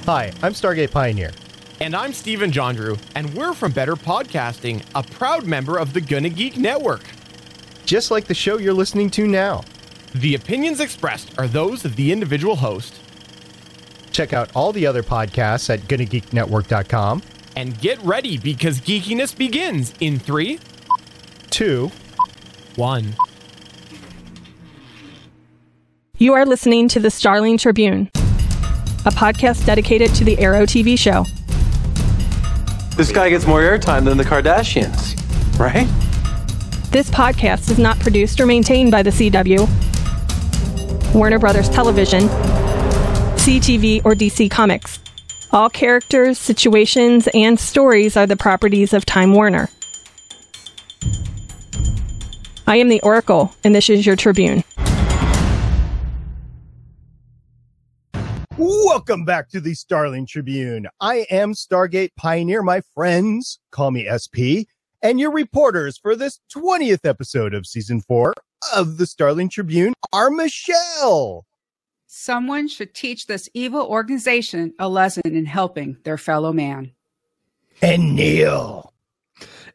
Hi, I'm Stargate Pioneer. And I'm Steven Jondrew, and we're from Better Podcasting, a proud member of the Gonna Geek Network. Just like the show you're listening to now. The opinions expressed are those of the individual host. Check out all the other podcasts at GonnaGeekNetwork.com. And get ready, because geekiness begins in 3, 2, 1. You are listening to the Starling Tribune, a podcast dedicated to the Arrow TV show. This guy gets more airtime than the Kardashians, right? This podcast is not produced or maintained by the CW, Warner Brothers Television, CTV, or DC Comics. All characters, situations, and stories are the properties of Time Warner. I am the Oracle, and this is your Tribune. Welcome back to the Starling Tribune. I am Stargate Pioneer. My friends call me SP, and your reporters for this 20th episode of Season 4 of the Starling Tribune are Michelle. Someone should teach this evil organization a lesson in helping their fellow man. And Neil.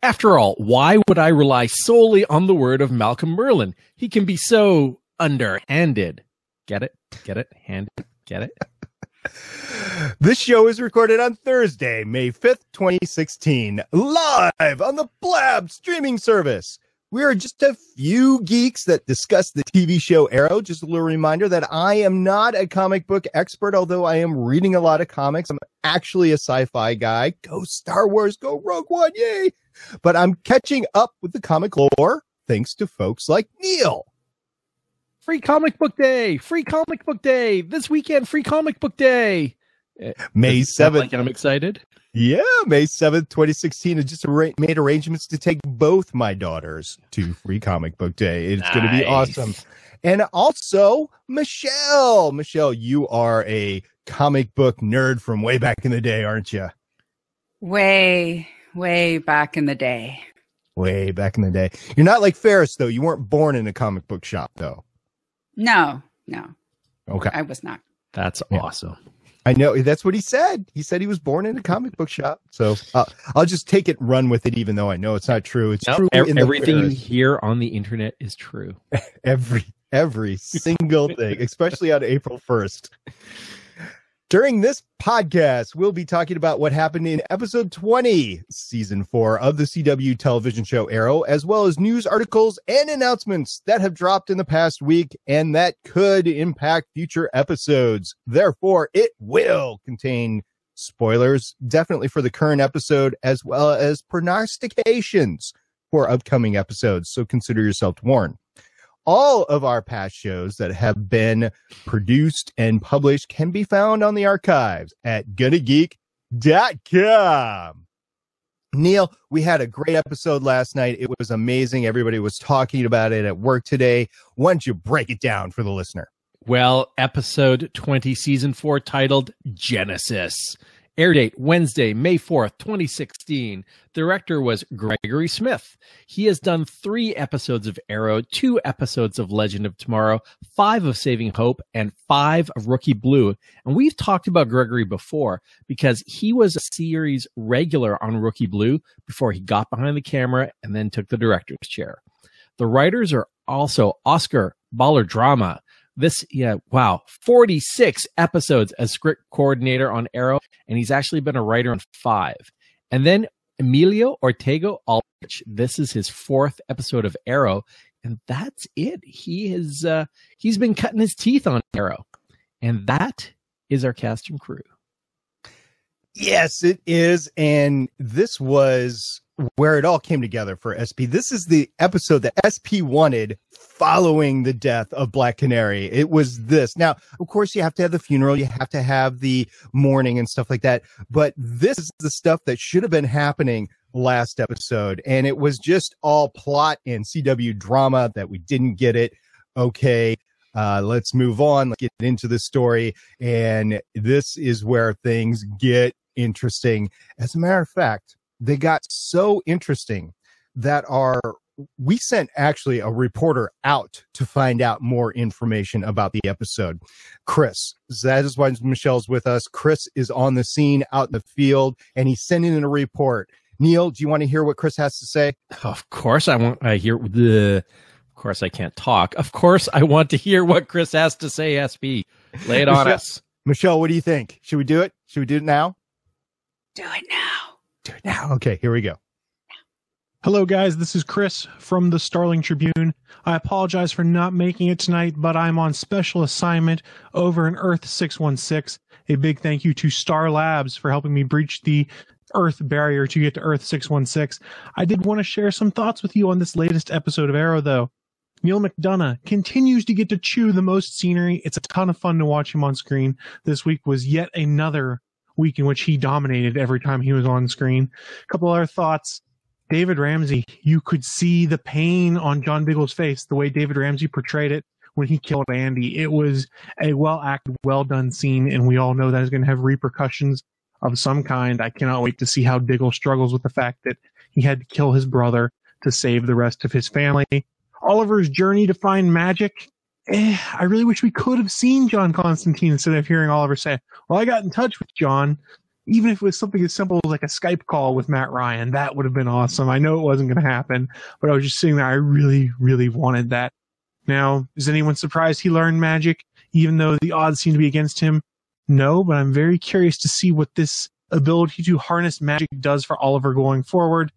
After all, why would I rely solely on the word of Malcolm Merlin? He can be so underhanded. Get it? Get it? Handed? Get it? This show is recorded on Thursday, May 5th, 2016, live on the Blab streaming service. We are just a few geeks that discuss the TV show Arrow. Just a little reminder that I am not a comic book expert, although I am reading a lot of comics. I'm actually a sci-fi guy. Go Star Wars, go Rogue One, yay! But I'm catching up with the comic lore thanks to folks like Neil. Free Comic Book Day! Free Comic Book Day! This weekend, Free Comic Book Day! May 7th. Like I'm excited. Yeah, May 7th, 2016. I just made arrangements to take both my daughters to Free Comic Book Day. It's going to be awesome. And also, Michelle. Michelle, you are a comic book nerd from way back in the day, aren't you? Way back in the day. Way back in the day. You're not like Ferris, though. You weren't born in a comic book shop, though. No. Okay. I was not. That's awesome. I know. That's what he said. He said he was born in a comic book shop. So I'll just take it and run with it, even though I know it's not true. It's true. Everything you hear on the internet is true. Every single thing, especially on April 1st. During this podcast, we'll be talking about what happened in episode 20, season 4 of the CW television show Arrow, as well as news articles and announcements that have dropped in the past week and that could impact future episodes. Therefore, it will contain spoilers, definitely for the current episode, as well as prognostications for upcoming episodes. So consider yourself warned. All of our past shows that have been produced and published can be found on the archives at GonnaGeek.com. Neil, we had a great episode last night. It was amazing. Everybody was talking about it at work today. Why don't you break it down for the listener? Well, episode 20, season 4, titled Genesis. Air date Wednesday, May 4th, 2016. Director was Gregory Smith. He has done 3 episodes of Arrow, 2 episodes of Legend of Tomorrow, 5 of Saving Hope, and 5 of Rookie Blue. And we've talked about Gregory before because he was a series regular on Rookie Blue before he got behind the camera and then took the director's chair. The writers are also Oscar Ballerdrama. 46 episodes as script coordinator on Arrow, and he's actually been a writer on 5. And then Emilio Ortega Aldrich. This is his 4th episode of Arrow, and that's it. He's been cutting his teeth on Arrow, and that is our cast and crew. Yes, it is, and this was where it all came together for SP. This is the episode that SP wanted following the death of Black Canary. It was this. Now, of course, you have to have the funeral, you have to have the mourning and stuff like that, but this is the stuff that should have been happening last episode, and it was just all plot and CW drama that we didn't get it. Okay, let's move on. Let's get into the story, and this is where things get interesting. As a matter of fact, they got so interesting that our we sent actually a reporter out to find out more information about the episode. Chris, that is why Michelle's with us. Chris is on the scene out in the field, and he's sending in a report. Neil, do you want to hear what Chris has to say? Of course Of course I can't talk. Of course I want to hear what Chris has to say, SB. Lay it on us. Michelle, what do you think? Should we do it? Should we do it now? Do it now. Do it now. Okay, here we go. Hello, guys. This is Chris from the Starling Tribune. I apologize for not making it tonight, but I'm on special assignment over in Earth 616. A big thank you to Star Labs for helping me breach the Earth barrier to get to Earth 616. I did want to share some thoughts with you on this latest episode of Arrow, though. Neil McDonough continues to get to chew the most scenery. It's a ton of fun to watch him on screen. This week was yet another week in which he dominated every time he was on screen. A couple other thoughts. David Ramsey, you could see the pain on John Bigelow's face, the way David Ramsey portrayed it when he killed Andy. It was a well-acted, well-done scene, and we all know that is going to have repercussions of some kind. I cannot wait to see how Diggle struggles with the fact that he had to kill his brother to save the rest of his family. Oliver's journey to find magic. I really wish we could have seen John Constantine instead of hearing Oliver say, well, I got in touch with John. Even if it was something as simple as like a Skype call with Matt Ryan, that would have been awesome. I know it wasn't going to happen, but I was just saying that I really, really wanted that. Now, is anyone surprised he learned magic, even though the odds seem to be against him? No, but I'm very curious to see what this ability to harness magic does for Oliver going forward.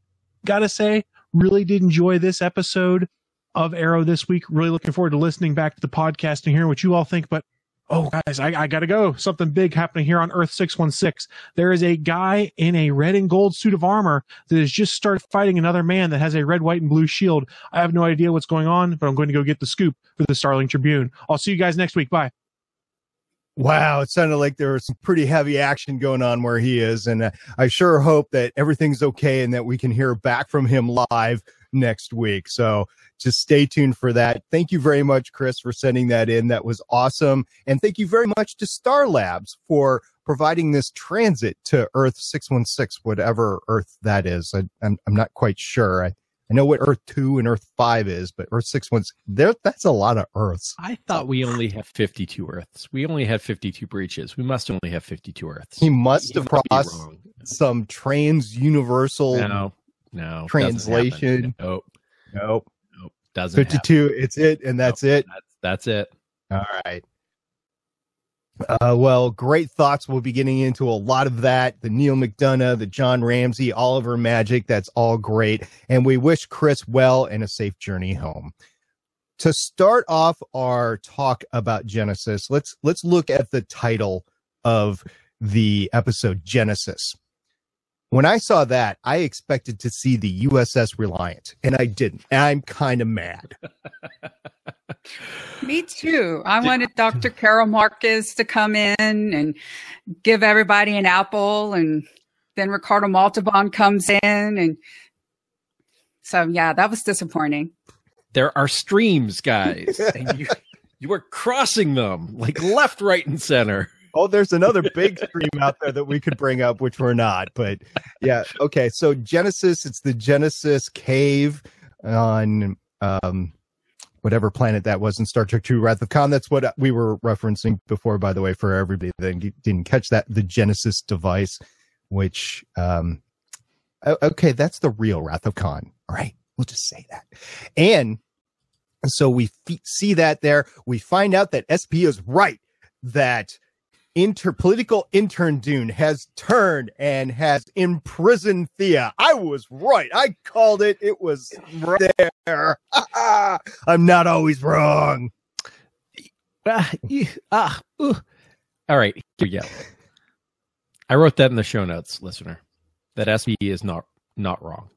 Gotta say, really did enjoy this episode of Arrow this week. Really looking forward to listening back to the podcast and hearing what you all think, but oh, guys, I got to go. Something big happening here on Earth 616. There is a guy in a red and gold suit of armor that has just started fighting another man that has a red, white, and blue shield. I have no idea what's going on, but I'm going to go get the scoop for the Starling Tribune. I'll see you guys next week. Bye. Wow, it sounded like there was some pretty heavy action going on where he is, and I sure hope that everything's okay and that we can hear back from him live next week. So just stay tuned for that. Thank you very much, Chris, for sending that in. That was awesome. And thank you very much to Star Labs for providing this transit to Earth 616, whatever Earth that is. I'm not quite sure. I know what Earth 2 and Earth 5 is, but Earth 616, that's a lot of Earths. I thought we only have 52 Earths. We only had 52 breaches. We must only have 52 Earths. He must have crossed some trans-universal translation. Nope. Doesn't 52, happen. It's it, and that's it. That's it. All right. Well, great thoughts. We'll be getting into a lot of that. The Neil McDonough, the John Ramsey, Oliver magic. That's all great. And we wish Chris well and a safe journey home. To start off our talk about Genesis, let's look at the title of the episode, Genesis. When I saw that, I expected to see the USS Reliant, and I didn't. And I'm kind of mad. Me too. I wanted Dr. Carol Marquez to come in and give everybody an apple, and then Ricardo Montalban comes in. And so, yeah, that was disappointing. There are streams, guys, and you are crossing them like left, right, and center. Oh, there's another big stream out there that we could bring up, which we're not. But yeah, okay. So Genesis, it's the Genesis cave on whatever planet that was in Star Trek II, Wrath of Khan. That's what we were referencing before, by the way, for everybody that didn't catch that. The Genesis device, which, okay, that's the real Wrath of Khan. All right, we'll just say that. And so we see that there. We find out that SP is right, that political intern Dune has turned and has imprisoned Thea. I was right. I called it. It was right there. I'm not always wrong. All right, here we go. I wrote that in the show notes, listener, that SP is not wrong.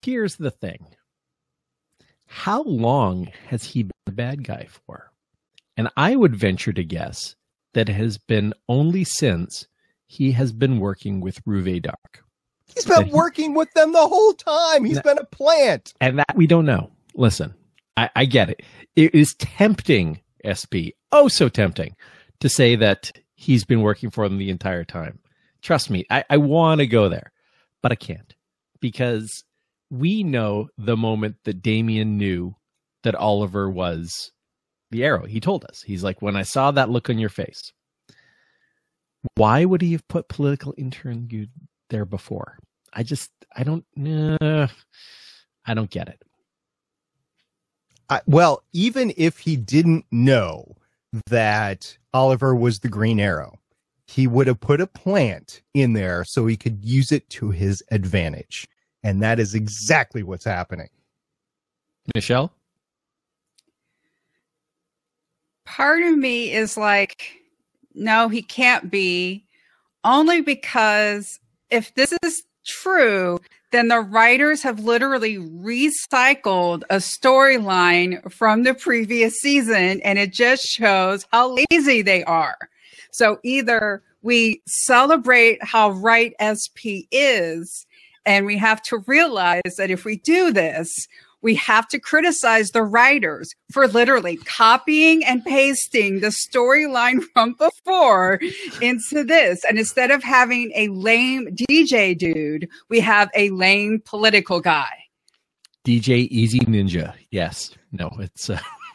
Here's the thing. How long has he been the bad guy for? And I would venture to guess that has been only since he has been working with Ruve Dark. He's been working with them the whole time. He's been a plant. And that we don't know. Listen, I get it. It is tempting, SP, oh so tempting, to say that he's been working for them the entire time. Trust me, I want to go there, but I can't. Because we know the moment that Damien knew that Oliver was the Arrow. He told us. He's like, when I saw that look on your face. Why would he have put political intern there before? I don't get it. Well, even if he didn't know that Oliver was the Green Arrow, he would have put a plant in there so he could use it to his advantage. And that is exactly what's happening. Michelle? Part of me is like, no, he can't be, only because if this is true, then the writers have literally recycled a storyline from the previous season, and it just shows how lazy they are. So either we celebrate how right SP is, and we have to realize that if we do this, we have to criticize the writers for literally copying and pasting the storyline from before into this. And instead of having a lame DJ dude, we have a lame political guy. DJ Easy Ninja. Yes. No, it's...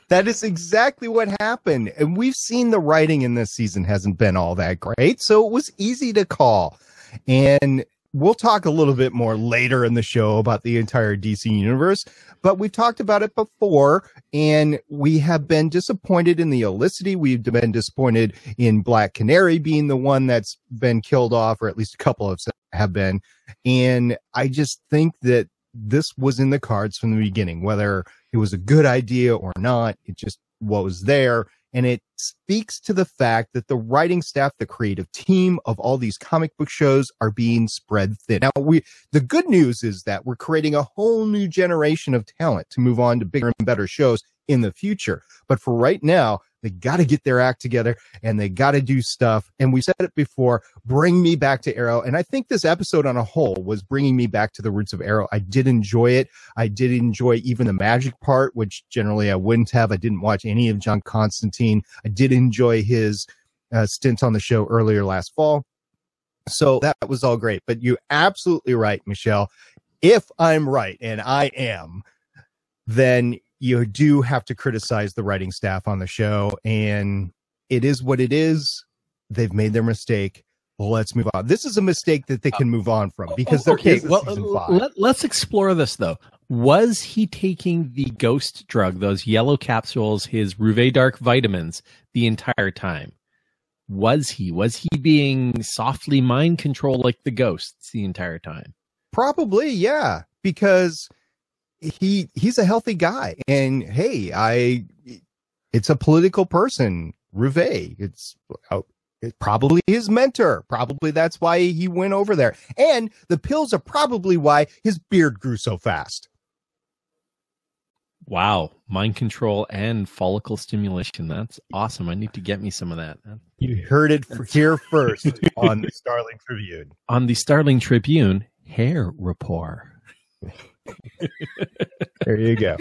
That is exactly what happened. And we've seen the writing in this season hasn't been all that great. So it was easy to call. And we'll talk a little bit more later in the show about the entire DC universe, but we've talked about it before, and we have been disappointed in the Olicity. We've been disappointed in Black Canary being the one that's been killed off, or at least a couple of have been. And I just think that this was in the cards from the beginning, whether it was a good idea or not. It just was there. And it speaks to the fact that the writing staff, the creative team of all these comic book shows are being spread thin. Now, the good news is that we're creating a whole new generation of talent to move on to bigger and better shows in the future. But for right now, they got to get their act together and they got to do stuff. And we said it before, bring me back to Arrow. And I think this episode on a whole was bringing me back to the roots of Arrow. I did enjoy it. I did enjoy even the magic part, which generally I wouldn't have. I didn't watch any of John Constantine. I did enjoy his stint on the show earlier last fall. So that was all great. But you're absolutely right, Michelle. If I'm right, and I am, then you do have to criticize the writing staff on the show, and it is what it is. They've made their mistake. Let's move on. This is a mistake that they can move on from, because there is a season 5. Let's explore this, though. Was he taking the ghost drug, those yellow capsules, his Rouvet Dark vitamins, the entire time? Was he being softly mind controlled like the ghosts the entire time? Probably, yeah, because he's a healthy guy, and hey, it's a political person, Rouvet. It's probably his mentor. Probably that's why he went over there. And the pills are probably why his beard grew so fast. Wow, mind control and follicle stimulation. That's awesome. I need to get me some of that. You heard it here first on the Starling Tribune. On the Starling Tribune, hair rapport. There you go.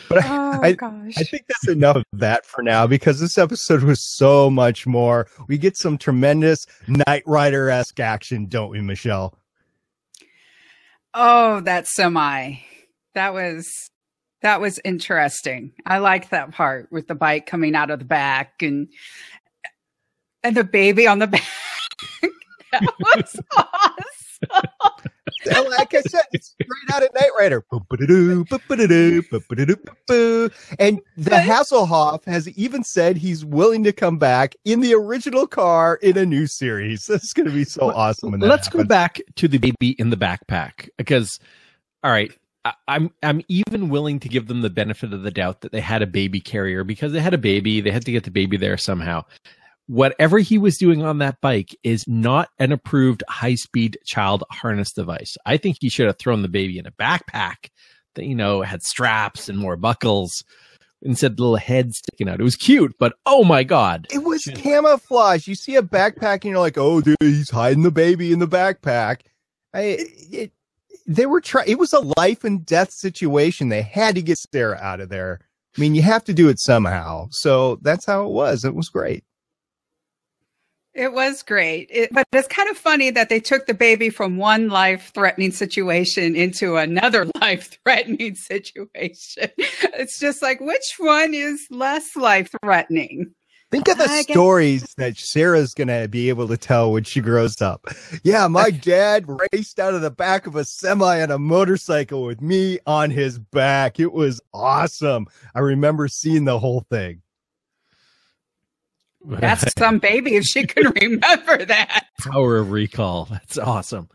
But I think that's enough of that for now, because this episode was so much more. We get some tremendous Knight Rider-esque action, don't we, Michelle? Oh, that's that was interesting. I like that part with the bike coming out of the back and the baby on the back. That was awesome. Like I said, it's straight out of Knight Rider. And the Hasselhoff has even said he's willing to come back in the original car in a new series. This is going to be so awesome. Let's go back to the baby in the backpack, because, all right, I'm even willing to give them the benefit of the doubt that they had a baby carrier, because they had a baby. They had to get the baby there somehow. Whatever he was doing on that bike is not an approved high-speed child harness device. I think he should have thrown the baby in a backpack that, had straps and more buckles instead of the little head sticking out. It was cute, but oh my God. It was camouflage. You see a backpack and you're like, oh, dude, he's hiding the baby in the backpack. It was a life and death situation. They had to get Sarah out of there. I mean, you have to do it somehow. So that's how it was. It was great. It was great. But it's kind of funny that they took the baby from one life-threatening situation into another life-threatening situation. It's just like, which one is less life-threatening? Think of the stories that Sarah's going to be able to tell when she grows up. Yeah, my dad raced out of the back of a semi on a motorcycle with me on his back. It was awesome. I remember seeing the whole thing. That's some baby if she can remember that. Power of recall. That's awesome.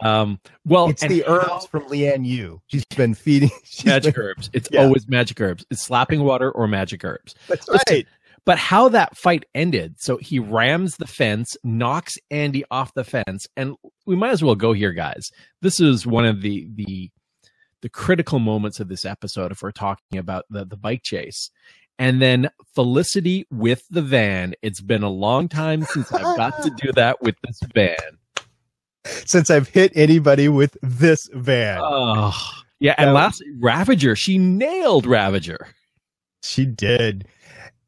Well, it's the herbs from Leanne Yu. She's been feeding magic herbs. It's always magic herbs. It's slapping water or magic herbs. That's right. But how that fight ended, so he rams the fence, knocks Andy off the fence, and we might as well go here, guys. This is one of the critical moments of this episode if we're talking about the bike chase. And then Felicity with the van. It's been a long time since I've got to do that with this van. Since I've hit anybody with this van. Oh, yeah. And last, Ravager. She nailed Ravager. She did.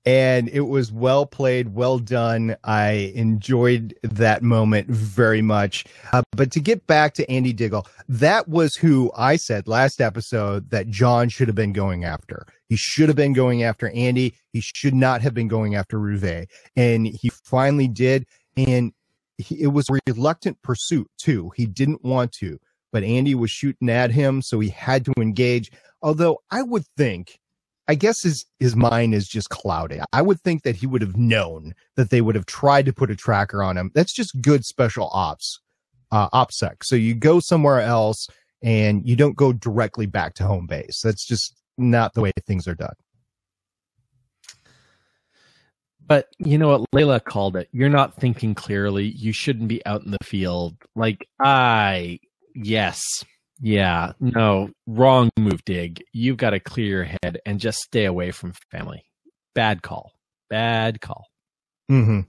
And it was well played, well done. I enjoyed that moment very much. But to get back to Andy Diggle, that was who I said last episode that John should have been going after. He should have been going after Andy. He should not have been going after Rouvet. And he finally did. And it was a reluctant pursuit, too. He didn't want to. But Andy was shooting at him, so he had to engage. Although I would think, I guess his mind is just clouded. I would think that he would have known that they would have tried to put a tracker on him. That's just good special ops, OPSEC. So you go somewhere else and you don't go directly back to home base. That's just not the way things are done. But you know what Layla called it? You're not thinking clearly. You shouldn't be out in the field. Like, yes. Yeah, no, wrong move, Dig. You've got to clear your head and just stay away from family. Bad call. Bad call. Mm-hmm.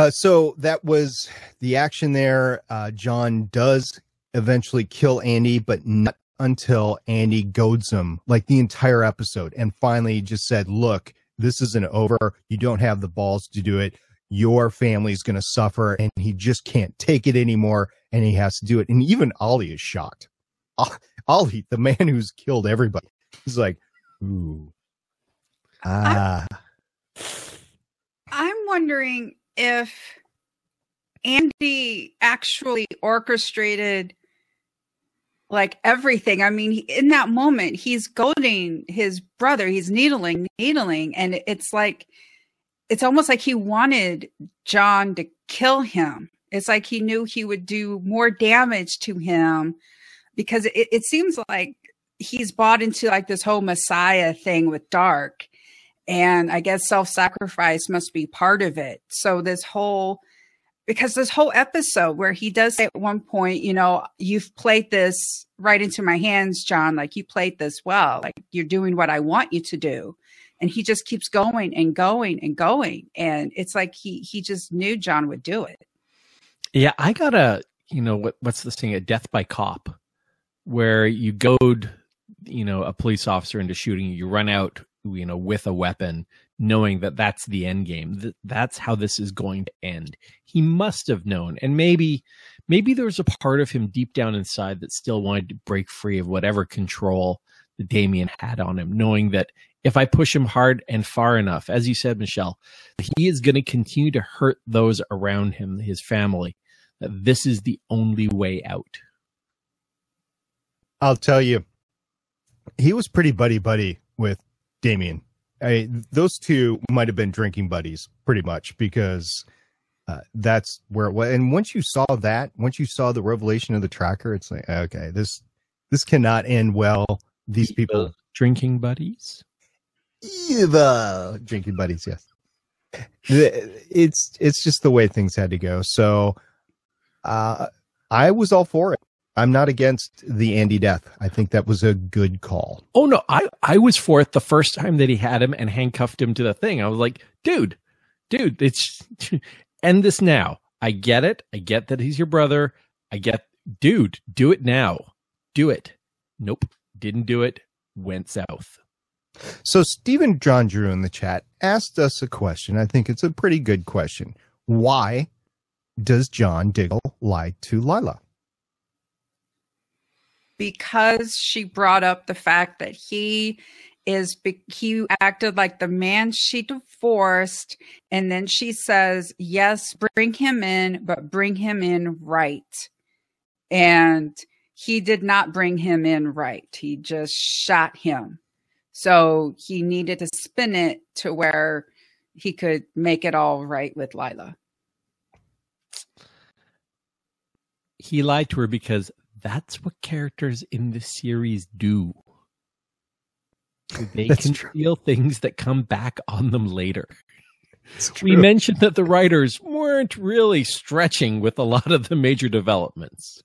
So that was the action there. John does eventually kill Andy, but not until Andy goads him, like the entire episode. And finally just said, look, this isn't over. You don't have the balls to do it. Your family's going to suffer, and he just can't take it anymore, and he has to do it. And even Ollie is shocked. Ollie, the man who's killed everybody, he's like, ooh. I'm wondering if Andy actually orchestrated like everything. I mean, in that moment, he's goading his brother. He's needling, and it's like, it's almost like he wanted John to kill him. It's like he knew he would do more damage to him because it seems like he's bought into like this whole Messiah thing with Dark. And I guess self-sacrifice must be part of it. So this whole episode where he does say at one point, you know, you've played this right into my hands, John, like you played this well, like you're doing what I want you to do. And he just keeps going and going and going. And it's like he just knew John would do it. Yeah, I got what's this thing, a death by cop, where you goad, a police officer into shooting you. You run out, with a weapon, knowing that that's the end game. That's how this is going to end. He must have known. And maybe there was a part of him deep down inside that still wanted to break free of whatever control that Damien had on him, knowing that if I push him hard and far enough, as you said, Michelle, he is going to continue to hurt those around him, his family, that this is the only way out. I'll tell you, he was pretty buddy with Damien. Those two might have been drinking buddies pretty much because that's where it was. And once you saw the revelation of the tracker, it's like, okay, this cannot end well. These people drinking buddies. Evil drinking buddies, yes. It's just the way things had to go. So I was all for it. I'm not against the Andy death. I think that was a good call. Oh no, I was for it the first time that he had him and handcuffed him to the thing. I was like, dude, it's end this now. I get it. I get that he's your brother. Dude, do it now. Do it. Nope. Didn't do it. Went south. So Stephen John Drew in the chat asked us a question. I think it's a pretty good question. Why does John Diggle lie to Lila? Because she brought up the fact that he acted like the man she divorced, and then she says, yes, bring him in, but bring him in right. And he did not bring him in right. He just shot him. So he needed to spin it to where he could make it all right with Lila. He lied to her because that's what characters in the series do. They can feel things that come back on them later. We mentioned that the writers weren't really stretching with a lot of the major developments.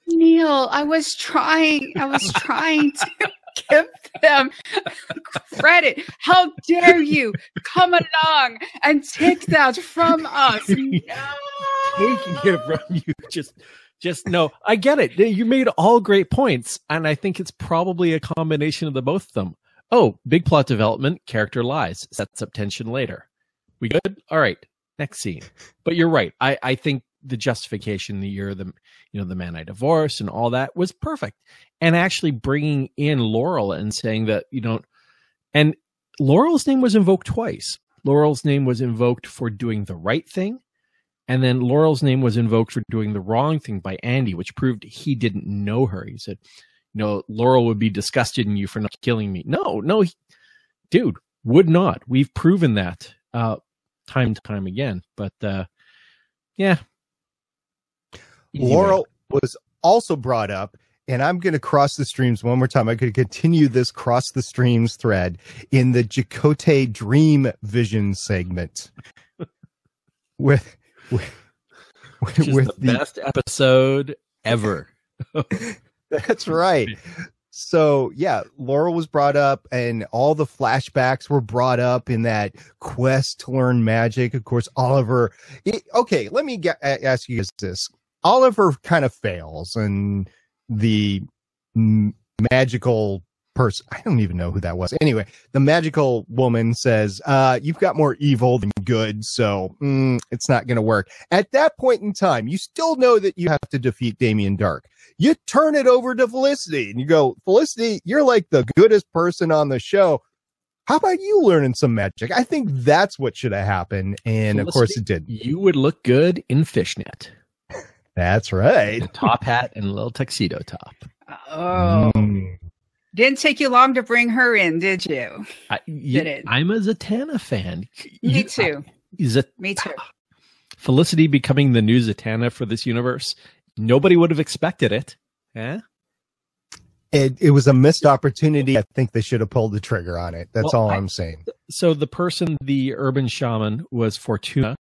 Neil, I was trying to give them credit. How dare you come along and take that from us? No. Taking it from you, just no. I get it. You made all great points, and I think it's probably a combination of the both of them. Oh, big plot development, character lies, sets up tension later. We good? All right, next scene. But you're right. I think the justification that you're the man I divorced and all that was perfect. And actually bringing in Laurel and saying that and Laurel's name was invoked twice. Laurel's name was invoked for doing the right thing. And then Laurel's name was invoked for doing the wrong thing by Andy, which proved he didn't know her. He said, Laurel would be disgusted in you for not killing me. No, dude, would not. We've proven that time and time again. But yeah. Laurel was also brought up, and I'm going to cross the streams one more time. I'm going to continue this cross the streams thread in the Chakotay Dream Vision segment with the best episode ever. That's right. So yeah, Laurel was brought up, and all the flashbacks were brought up in that quest to learn magic. Of course, Oliver. Okay, let me ask you guys this. Oliver kind of fails, and the magical person, I don't even know who that was. Anyway, the magical woman says, you've got more evil than good, so it's not going to work. At that point in time, you still know that you have to defeat Damien Dark. You turn it over to Felicity, and you go, Felicity, you're like the goodest person on the show. How about you learning some magic? I think that's what should have happened, and Felicity, of course it did. You would look good in fishnet. That's right. A top hat and a little tuxedo top. Oh. Didn't take you long to bring her in, did you? Did it? I'm a Zatanna fan. Me too. Me too. Felicity becoming the new Zatanna for this universe. Nobody would have expected it. Yeah. It was a missed opportunity. I think they should have pulled the trigger on it. That's all I'm saying. So the urban shaman was Fortuna.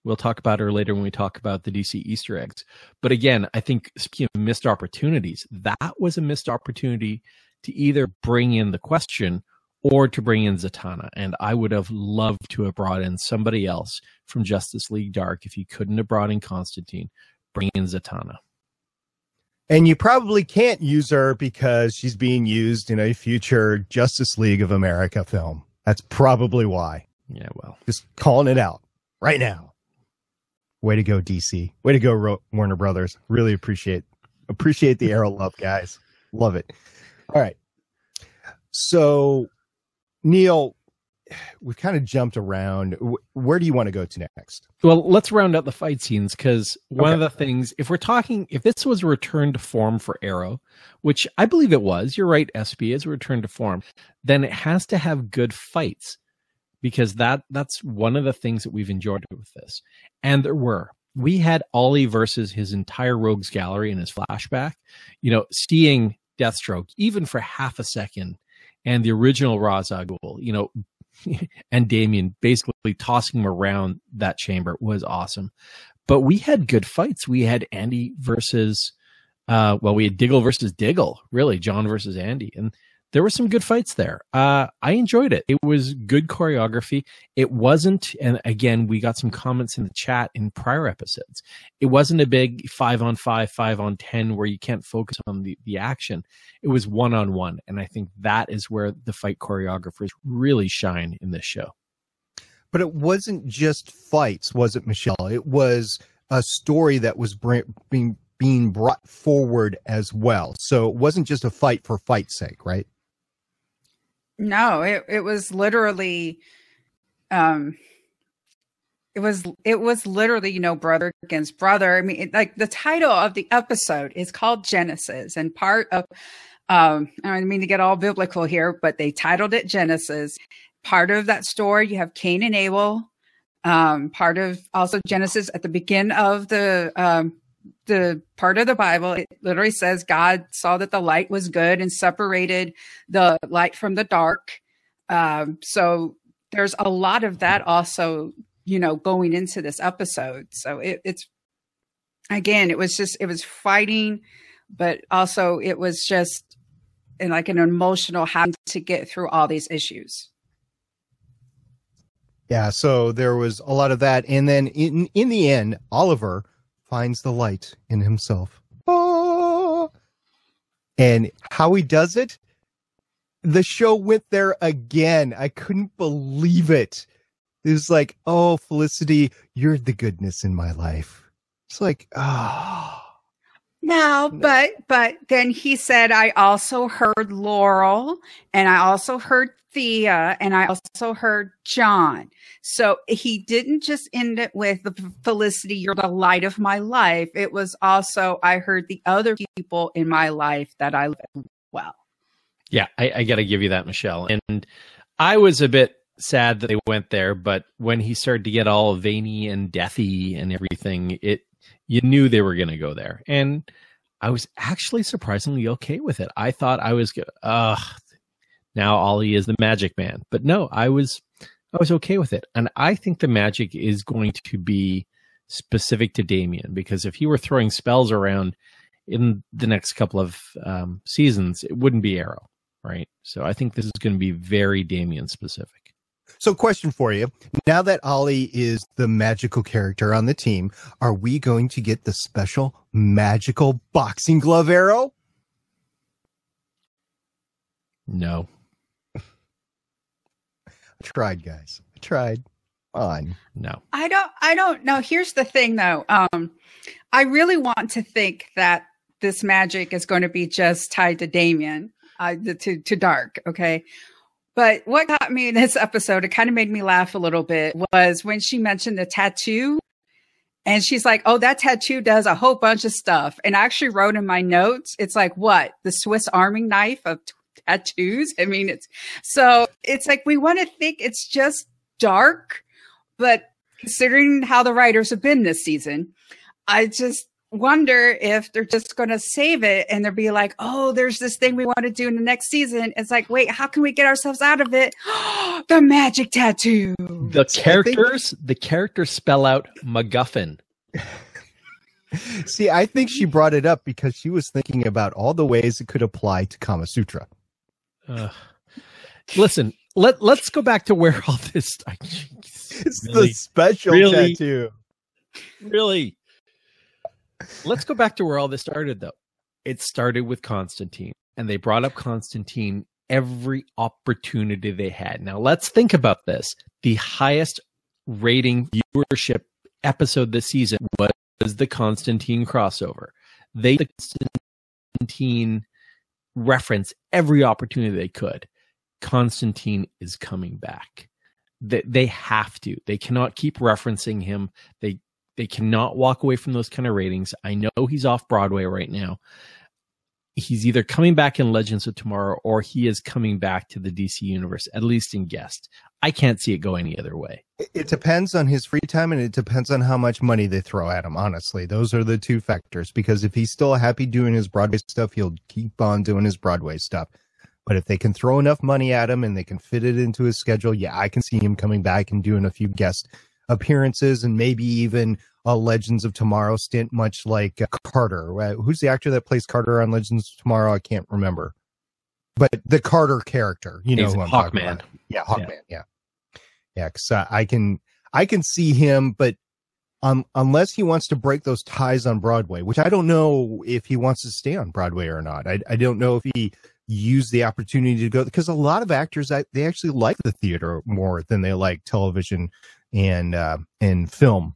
We'll talk about her later when we talk about the DC Easter eggs. But again, I think speaking of missed opportunities, that was a missed opportunity to either bring in the question or to bring in Zatanna. And I would have loved to have brought in somebody else from Justice League Dark. If you couldn't have brought in Constantine, bring in Zatanna. And you probably can't use her because she's being used in a future Justice League of America film. That's probably why. Yeah, well. Just calling it out right now. Way to go, DC. Way to go, Warner Brothers. Really appreciate the Arrow love, guys. Love it. All right. So, Neil, we've kind of jumped around. Where do you want to go to next? Well, let's round out the fight scenes, because one of the things, if this was a return to form for Arrow, which I believe it was, you're right, SB, is a return to form, then it has to have good fights, because that's one of the things that we've enjoyed with this. And we had Ollie versus his entire Rogues Gallery in his flashback, seeing Deathstroke, even for half a second, and the original Ra's al Ghul, and Damien basically tossing him around that chamber was awesome. But we had good fights. We had Andy versus, we had Diggle versus Diggle, really, John versus Andy. And there were some good fights there. I enjoyed it. It was good choreography. It wasn't, and again, we got some comments in the chat in prior episodes. It wasn't a big 5-on-5, 5-on-10 where you can't focus on the action. It was 1-on-1, and I think that is where the fight choreographers really shine in this show. But it wasn't just fights, was it, Michelle? It was a story that was being brought forward as well. So it wasn't just a fight for fight's sake, right? No, it was literally, it was literally, you know, brother against brother. I mean, like the title of the episode is called Genesis, and part of, I don't mean to get all biblical here, but they titled it Genesis. Part of that story, you have Cain and Abel. Part of also Genesis at the beginning of the part of the Bible, it literally says God saw that the light was good and separated the light from the dark. So there's a lot of that also, you know, going into this episode. So it's, again, it was fighting, but also it was just like an emotional having to get through all these issues. Yeah, so there was a lot of that. And then in the end, Oliver finds the light in himself. Oh! And how he does it, the show went there again. I couldn't believe it. It was like, oh, Felicity, you're the goodness in my life. It's like, oh. No, but then he said, I also heard Laurel, and I also heard Thea, and I also heard John. So he didn't just end it with the Felicity, you're the light of my life. It was also, I heard the other people in my life that I love well. Yeah, I got to give you that, Michelle. And I was a bit sad that they went there, but when he started to get all veiny and deathy and everything, you knew they were going to go there. And I was actually surprisingly okay with it. I thought I was now Ollie is the magic man. But no, I was okay with it. And I think the magic is going to be specific to Damien, because if he were throwing spells around in the next couple of seasons, it wouldn't be Arrow, right? So I think this is going to be very Damien specific. So question for you. Now that Ollie is the magical character on the team, are we going to get the special magical boxing glove Arrow? No. I tried, guys. I tried. On. No. I don't know. Here's the thing though. I really want to think that this magic is going to be just tied to Damien, to Dark. Okay. But what got me in this episode, it kind of made me laugh a little bit, was when she mentioned the tattoo. And she's like, oh, that tattoo does a whole bunch of stuff. And I actually wrote in my notes, it's like, what? The Swiss Army knife of tattoos? I mean, it's like, we want to think it's just Dark. But considering how the writers have been this season, I just wonder if they're just going to save it and they'll be like, oh, there's this thing we want to do in the next season. It's like, wait, how can we get ourselves out of it? The magic tattoo. The characters spell out MacGuffin. See, I think she brought it up because she was thinking about all the ways it could apply to Kama Sutra. Listen, let's go back to where all this. It's really, the special tattoo. Really. Let's go back to where all this started, though. It started with Constantine, and they brought up Constantine every opportunity they had. Now, let's think about this. The highest rating viewership episode this season was the Constantine crossover. They the Constantine reference every opportunity they could. Constantine is coming back. They have to. They cannot keep referencing him. They cannot walk away from those kind of ratings. I know he's off Broadway right now. He's either coming back in Legends of Tomorrow or he is coming back to the DC universe, at least in guest. I can't see it go any other way. It depends on his free time, and it depends on how much money they throw at him, honestly. Those are the two factors, because if he's still happy doing his Broadway stuff, he'll keep on doing his Broadway stuff. But if they can throw enough money at him and they can fit it into his schedule, yeah, I can see him coming back and doing a few guest appearances and maybe even a Legends of Tomorrow stint, much like Carter. Who's the actor that plays Carter on Legends of Tomorrow? I can't remember. but the Carter character, you know He's who I'm talking Hawkman. about. Yeah, Hawkman. Yeah. Because I can see him, but unless he wants to break those ties on Broadway, which I don't know if he wants to stay on Broadway or not. I don't know if he used the opportunity to go, because a lot of actors, they actually like the theater more than they like television and film.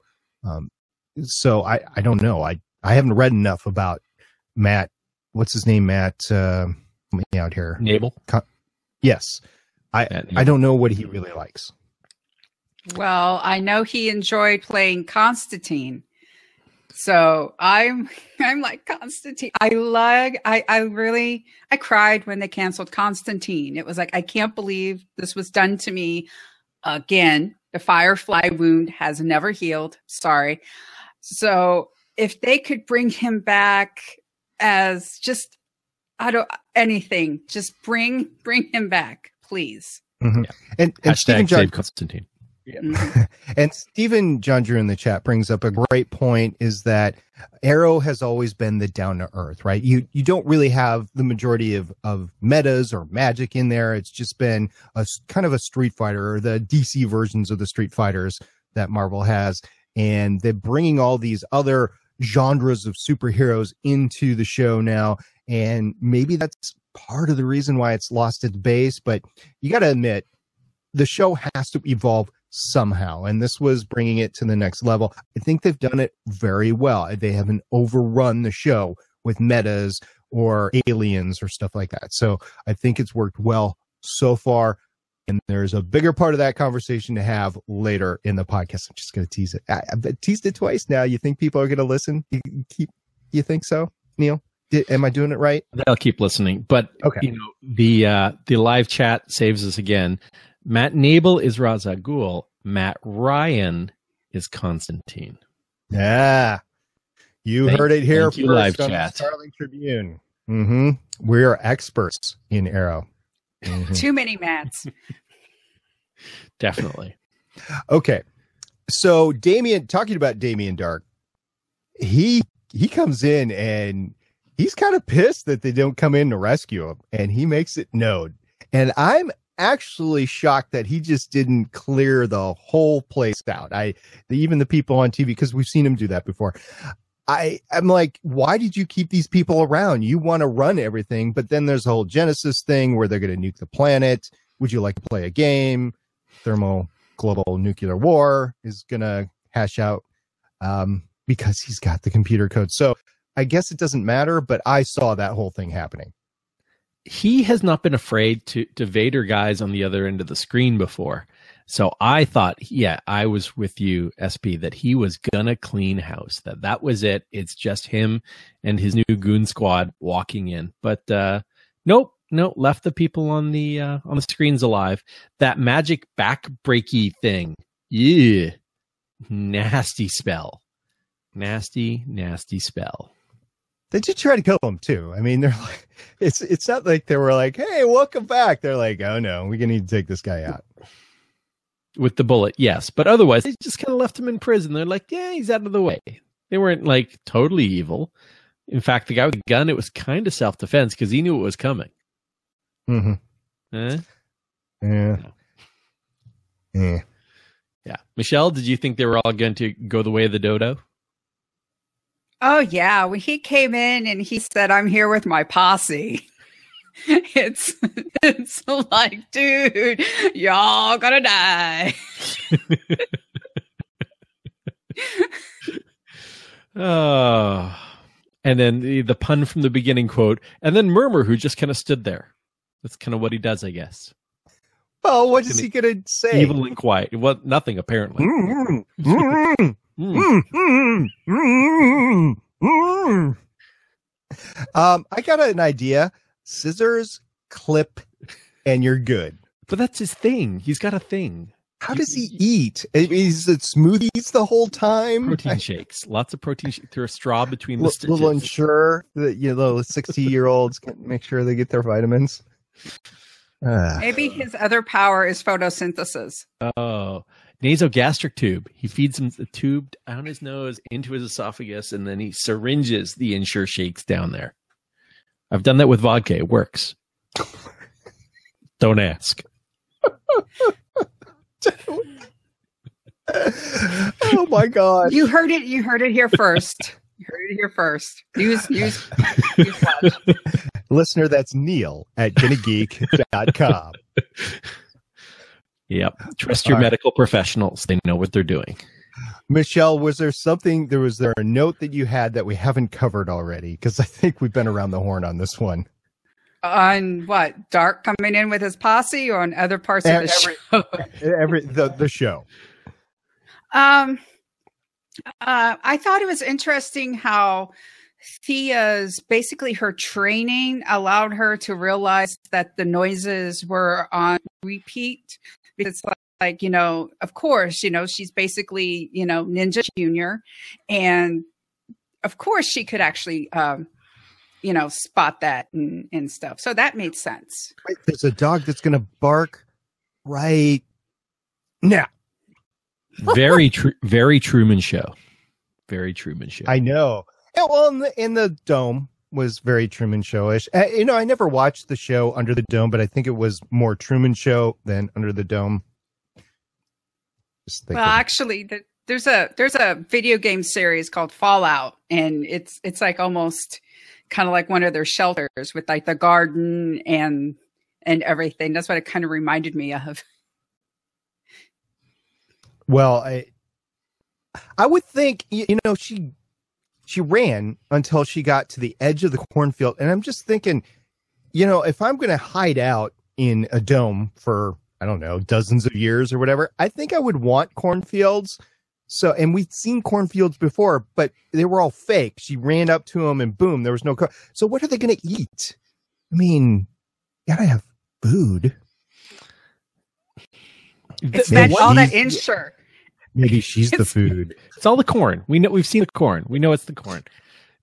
So I don't know. I haven't read enough about Matt. What's his name? Matt, help me out here. Nabel? Yes. I don't know what he really likes. Well, I know he enjoyed playing Constantine. So I'm like Constantine. I cried when they canceled Constantine. It was like, I can't believe this was done to me again. The Firefly wound has never healed. Sorry. So if they could bring him back as just, anything, just bring him back, please. Mm-hmm. Yeah. And Hashtag save Constantine. Yeah. Mm-hmm. And Stephen John Drew in the chat brings up a great point, is that Arrow has always been the down to earth, right? You don't really have the majority of metas or magic in there. It's just been a kind of a Street Fighter, or the DC versions of the Street Fighters that Marvel has. And they're bringing all these other genres of superheroes into the show now. And maybe that's part of the reason why it's lost its base. But you got to admit, the show has to evolve somehow, and this was bringing it to the next level. I think they've done it very well. They haven't overrun the show with metas or aliens or stuff like that. So I think it's worked well so far, and there's a bigger part of that conversation to have later in the podcast. I'm just going to tease it. I've teased it twice now. You think people are going to listen? You think so, Neil? Am I doing it right? They'll keep listening, but okay. The live chat saves us again. Matt Nabel is Ra's al Ghul. Matt Ryan is Constantine. Yeah. You heard it here first live on chat. The Starling Tribune. Mm-hmm. We're experts in Arrow. Mm-hmm. Too many Matts. Definitely. Okay. So talking about Damien Dark, he comes in and he's kind of pissed that they don't come in to rescue him, and he makes it known. And I'm actually shocked that he just didn't clear the whole place out. Even the people on TV, because we've seen him do that before. I'm like, why did you keep these people around? You want to run everything, but then there's a whole Genesis thing where they're going to nuke the planet. Would you like to play a game? Global nuclear war is going to hash out because he's got the computer code. So I guess it doesn't matter, but I saw that whole thing happening. He has not been afraid to Vader guys on the other end of the screen before. So I thought, I was with you, SP, that he was gonna clean house. That was it. It's just him and his new goon squad walking in. But nope, left the people on the screens alive. That magic backbreaky thing. Yeah. Nasty spell. Nasty spell. They did try to kill him too. I mean, they're like, it's not like they were like, "Hey, welcome back." They're like, "Oh no, we're gonna need to take this guy out." With the bullet, yes, but otherwise, they just kind of left him in prison. They're like, "Yeah, he's out of the way." They weren't like totally evil. In fact, the guy with the gun, it was kind of self-defense because he knew it was coming. Mm-hmm. Yeah. No. Yeah. Michelle, did you think they were all going to go the way of the dodo? Oh, yeah. When he came in and he said, "I'm here with my posse," it's like, dude, y'all gonna die. Oh. And then the pun from the beginning quote, and then Murmur, who just kind of stood there. That's kind of what he does, I guess. Well, what is he going to say? Evil and quiet. Well, nothing, apparently. I got an idea. Scissors, clip, and you're good. But that's his thing. He's got a thing. How does he eat? Is it smoothies the whole time? Protein shakes. Lots of protein shakes. Through a straw between the stitches. We'll ensure that the 60-year-olds can make sure they get their vitamins. Maybe his other power is photosynthesis. Oh, nasogastric tube. He feeds him the tube down his nose into his esophagus, and then he syringes the Ensure shakes down there. I've done that with vodka. It works. Don't ask. Oh my gosh. You heard it here first. You heard it here first. News flash. Listener, that's Neil at GonnaGeek.com. Yep. Trust your medical professionals. They know what they're doing. Michelle, was there a note that you had that we haven't covered already? Because I think we've been around the horn on this one. On what? Dark coming in with his posse, or on other parts of the show? The show. I thought it was interesting how Thea's basically her training allowed her to realize that the noises were on repeat. It's like, of course, she's basically, Ninja Junior. And of course she could actually, spot that and stuff. So that made sense. Wait, there's a dog that's going to bark right now. Very Truman Show. Very Truman Show. I know. Yeah, well, in the Dome was very Truman Show-ish. I never watched the show Under the Dome, but I think it was more Truman Show than Under the Dome. Well, actually, there's a video game series called Fallout, and it's like almost kind of like one of their shelters with like the garden and everything. That's what it kind of reminded me of. Well, I would think, she ran until she got to the edge of the cornfield. And I'm just thinking, if I'm going to hide out in a dome for, I don't know, dozens of years or whatever, I think I would want cornfields. So, and we've seen cornfields before, but they were all fake. She ran up to them and boom, there was no corn. So what are they going to eat? I mean, gotta have food. It's all that insure. Maybe she's the food. It's all the corn. We've seen the corn. We know it's the corn.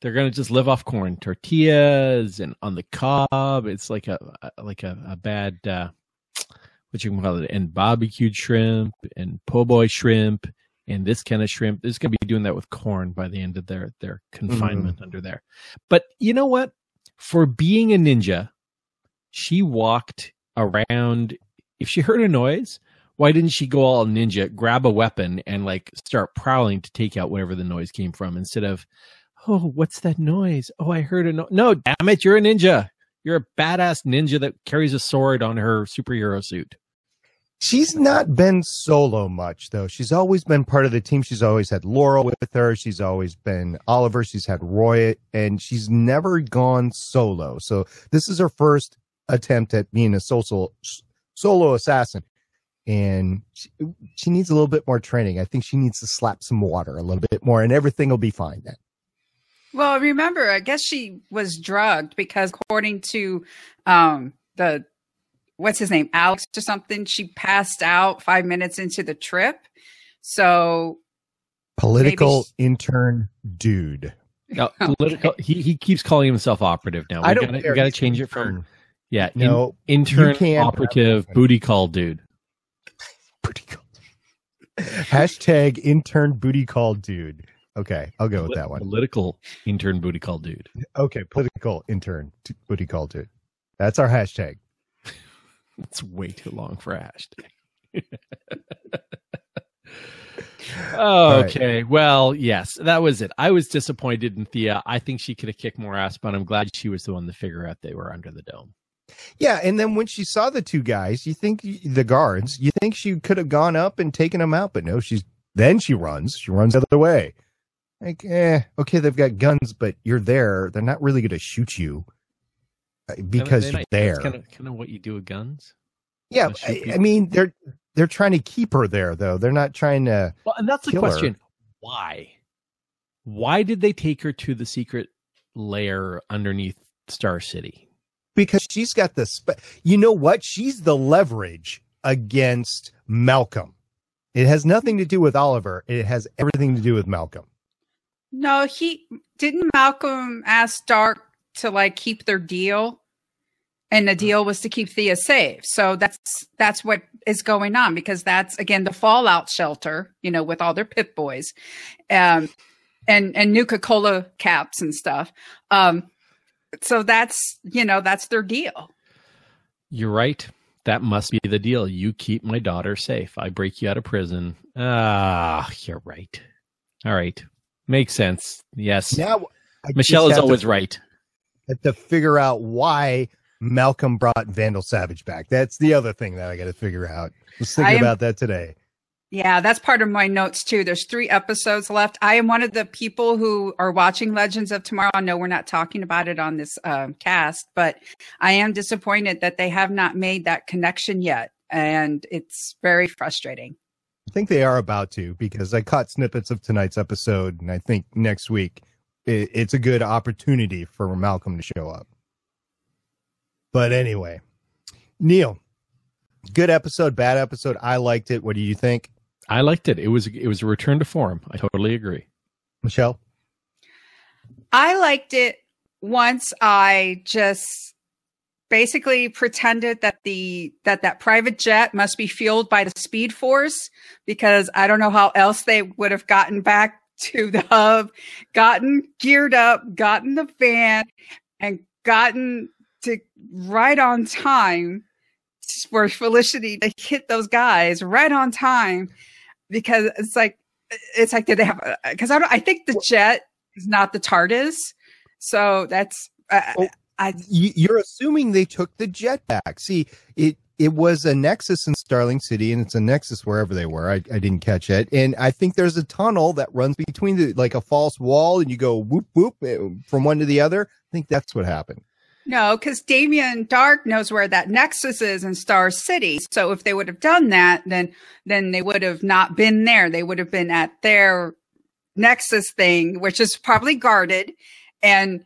They're gonna just live off corn, tortillas, and on the cob. It's like a bad what you can call it, and barbecued shrimp and po' boy shrimp and this kind of shrimp. They're gonna be doing that with corn by the end of their confinement under there. But you know what? For being a ninja, she walked around. If she heard a noise, why didn't she go all ninja, grab a weapon, and like start prowling to take out wherever the noise came from instead of, oh, what's that noise? Oh, I heard a noise. No, damn it, you're a ninja. You're a badass ninja that carries a sword on her superhero suit. She's not been solo much, though. She's always been part of the team. She's always had Laurel with her. She's always been Oliver. She's had Roy, and she's never gone solo. So this is her first attempt at being a solo assassin. And she needs a little bit more training. I think she needs to slap some water a little bit more, and everything will be fine then. Well, remember, I guess she was drugged because according to what's his name, Alex or something, she passed out 5 minutes into the trip. So political intern dude. No, political. He keeps calling himself operative now. We got to change it from intern operative booty call dude. Booty call. Hashtag intern booty call dude. Okay, I'll go with that one. Political intern booty call dude. Okay, political intern booty call dude. That's our hashtag. It's way too long for a hashtag. Okay, right. Well, yes, that was it. I was disappointed in Thea. I think she could have kicked more ass, but I'm glad she was the one to figure out they were under the dome. Yeah, and then when she saw the two guys, the guards, you think she could have gone up and taken them out, but no, she runs the other way. Like, okay, they've got guns, but you're there. They're not really going to shoot you because you're there. That's kind of what you do with guns. Yeah, I mean, they're trying to keep her there, though. They're not trying to. Well, and that's the question. Why? Why did they take her to the secret lair underneath Star City? Because she's got you know what? She's the leverage against Malcolm. It has nothing to do with Oliver. It has everything to do with Malcolm. No, didn't Malcolm ask Dark to like keep their deal, and the deal was to keep Thea safe. So that's what is going on, because that's again the Fallout shelter, with all their Pip Boys, and Nuka-Cola caps and stuff. So that's their deal. You're right. That must be the deal. You keep my daughter safe. I break you out of prison. You're right. All right. Makes sense. Yes. Now, Michelle is always right. To figure out why Malcolm brought Vandal Savage back. That's the other thing that I got to figure out. I was thinking about that today. Yeah, that's part of my notes too. There's 3 episodes left. I am one of the people who are watching Legends of Tomorrow. I know we're not talking about it on this cast, but I am disappointed that they have not made that connection yet. And it's very frustrating. I think they are about to, because I caught snippets of tonight's episode, and I think next week it's a good opportunity for Malcolm to show up. But anyway, Neil, good episode, bad episode. I liked it. What do you think? I liked it. It was a return to form. I totally agree. Michelle? I liked it once I just basically pretended that that private jet must be fueled by the Speed Force, because I don't know how else they would have gotten back to the hub, gotten geared up, gotten the van, and gotten to right on time for Felicity to hit those guys right on time. Because it's like, did they have, because I think the jet is not the TARDIS. So that's, you're assuming they took the jet back. See, it was a Nexus in Starling City, and it's a Nexus wherever they were. I didn't catch it. And I think there's a tunnel that runs between like a false wall, and you go whoop, whoop from one to the other. I think that's what happened. No, because Damien Dark knows where that Nexus is in Star City. So if they would have done that, then they would have not been there. They would have been at their Nexus thing, which is probably guarded. And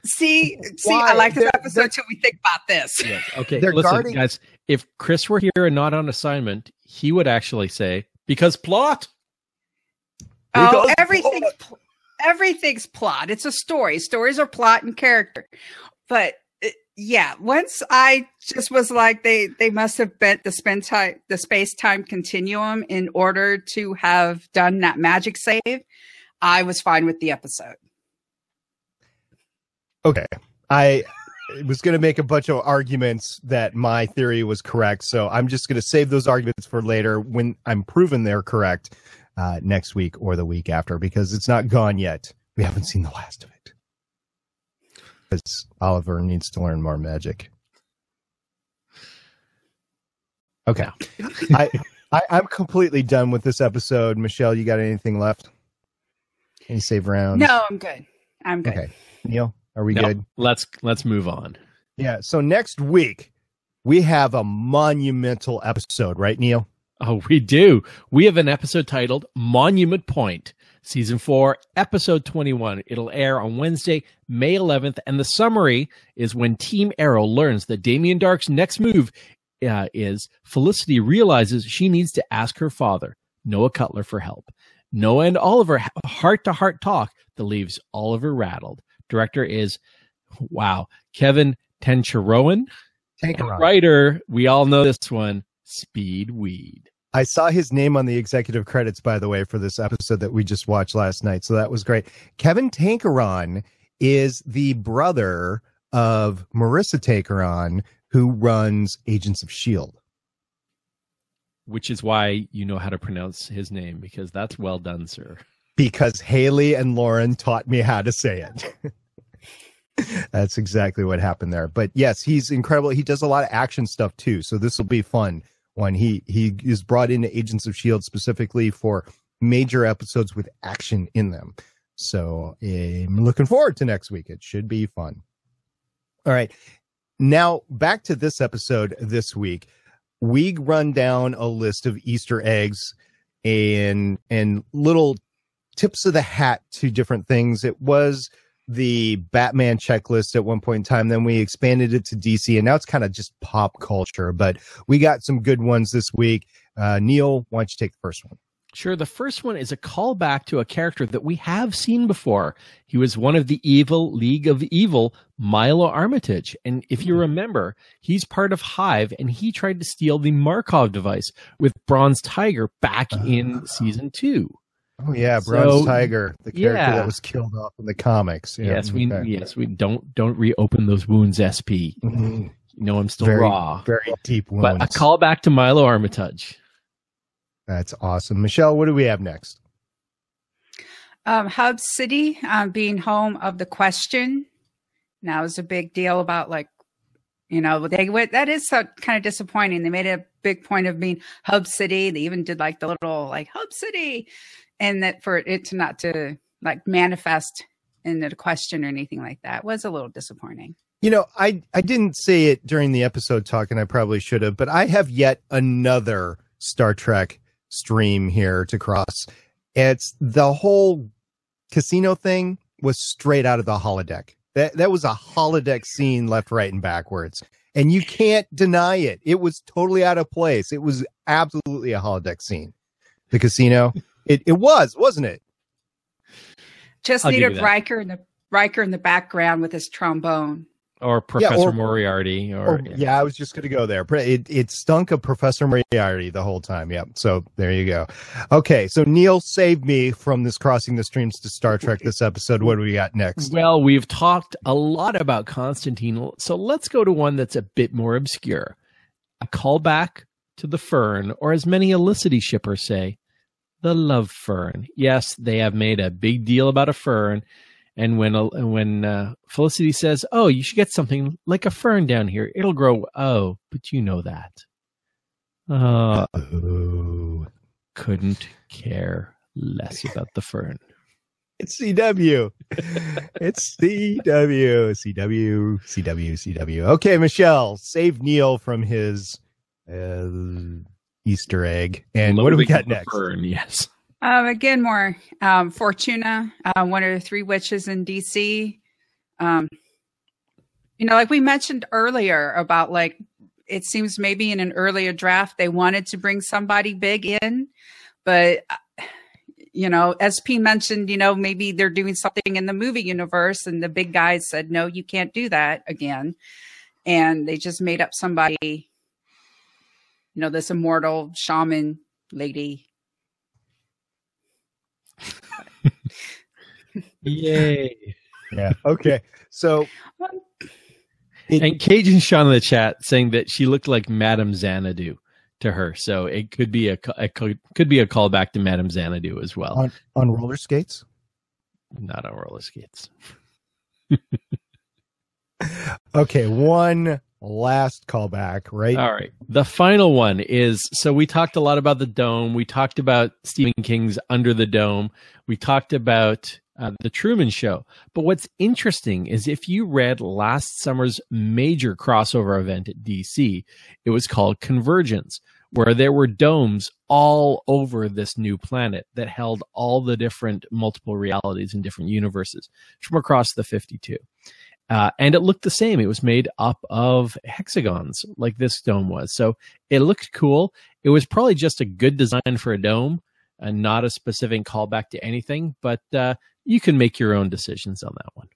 see, I like this episode till we think about this. Yes. Okay, listen, guys, if Chris were here and not on assignment, he would actually say, because plot. Oh, everything's plot. It's a story. Stories are plot and character. But yeah, once I just was like, they must have bent the space-time continuum in order to have done that magic save. I was fine with the episode. Okay. I was going to make a bunch of arguments that my theory was correct. So I'm just going to save those arguments for later when I'm proven they're correct next week or the week after, because it's not gone yet. We haven't seen the last of it. Because Oliver needs to learn more magic. Okay. I'm completely done with this episode. Michelle, you got anything left? Any save rounds? No, I'm good. Okay. Neil, are we good? Let's move on. Yeah. So next week we have a monumental episode, right, Neil? Oh, we do. We have an episode titled Monument Point, Season 4, Episode 21. It'll air on Wednesday, May 11th, and the summary is when Team Arrow learns that Damien Dark's next move is Felicity realizes she needs to ask her father, Noah Cutler, for help. Noah and Oliver have a heart-to-heart talk that leaves Oliver rattled. Director is, Kevin Tencherowan. Writer, we all know this one, Speed Weed. I saw his name on the executive credits, by the way, for this episode that we just watched last night. So that was great. Kevin Tankeron is the brother of Marissa Tankeron, who runs Agents of S.H.I.E.L.D. Which is why you know how to pronounce his name, because that's well done, sir. Because Haley and Lauren taught me how to say it. That's exactly what happened there. But yes, he's incredible. He does a lot of action stuff too. So this will be fun. When he is brought into Agents of S.H.I.E.L.D. specifically for major episodes with action in them. So I'm looking forward to next week. It should be fun. All right. Now back to this episode this week. We run down a list of Easter eggs and little tips of the hat to different things. It was the Batman checklist at one point in time. Then we expanded it to DC, and now it's kind of just pop culture. But we got some good ones this week. Neil, why don't you take the first one? Sure. The first one is a callback to a character that we have seen before. He was one of the evil League of Evil, Milo Armitage. And if you remember, he's part of Hive, and he tried to steal the Markov device with Bronze Tiger back in season 2. Oh yeah, Bronze Tiger, the character that was killed off in the comics. Yeah. Yes, we don't reopen those wounds, SP. Mm-hmm. You know, I'm still very, raw. very deep wounds. But a callback to Milo Armitage. That's awesome. Michelle, what do we have next? Hub City being home of the Question. Now is a big deal about like, you know, that is so kind of disappointing. They made a big point of being Hub City. They even did like the little like Hub City, and that for it to not to like manifest in the Question or anything like that was a little disappointing. You know, I didn't say it during the episode talk, and I probably should have, but I have yet another Star Trek stream here to cross. It's the whole casino thing was straight out of the holodeck. That was a holodeck scene left, right, and backwards. And you can't deny it. It was totally out of place. It was absolutely a holodeck scene. The casino. It was, wasn't it? Just needed Riker in the background with his trombone. Or Professor Moriarty. Yeah, I was just going to go there. It stunk of Professor Moriarty the whole time. Yeah, so there you go. Okay, so Neil saved me from this crossing the streams to Star Trek this episode. What do we got next? Well, we've talked a lot about Constantine, so let's go to one that's a bit more obscure. A callback to the Fern, or as many Elicity shippers say, the Love Fern. Yes, they have made a big deal about a fern. And when Felicity says, "Oh, you should get something like a fern down here. It'll grow." Oh, but you know that. Couldn't care less about the fern. It's CW. It's CW. CW. Okay, Michelle, save Neil from his Easter egg. And what do we got next? Fern, yes. Again, more Fortuna, one of the three witches in DC. You know, like we mentioned earlier about like, it seems maybe in an earlier draft, they wanted to bring somebody big in, but you know, SP mentioned, you know, maybe they're doing something in the movie universe and the big guys said, no, you can't do that again. And they just made up somebody, you know, this immortal shaman lady. Yay. Yeah. Okay. So and Cajun Sean in the chat saying that she looked like Madame Xanadu to her. So it could be a callback to Madame Xanadu as well. On roller skates? Not on roller skates. Okay, one last callback, right? All right. The final one is, so we talked a lot about the dome. We talked about Stephen King's Under the Dome. We talked about the Truman Show. But what's interesting is if you read last summer's major crossover event at DC, it was called Convergence, where there were domes all over this new planet that held all the different multiple realities in different universes from across the 52. And it looked the same. It was made up of hexagons like this dome was. So it looked cool. It was probably just a good design for a dome and not a specific callback to anything, but you can make your own decisions on that one.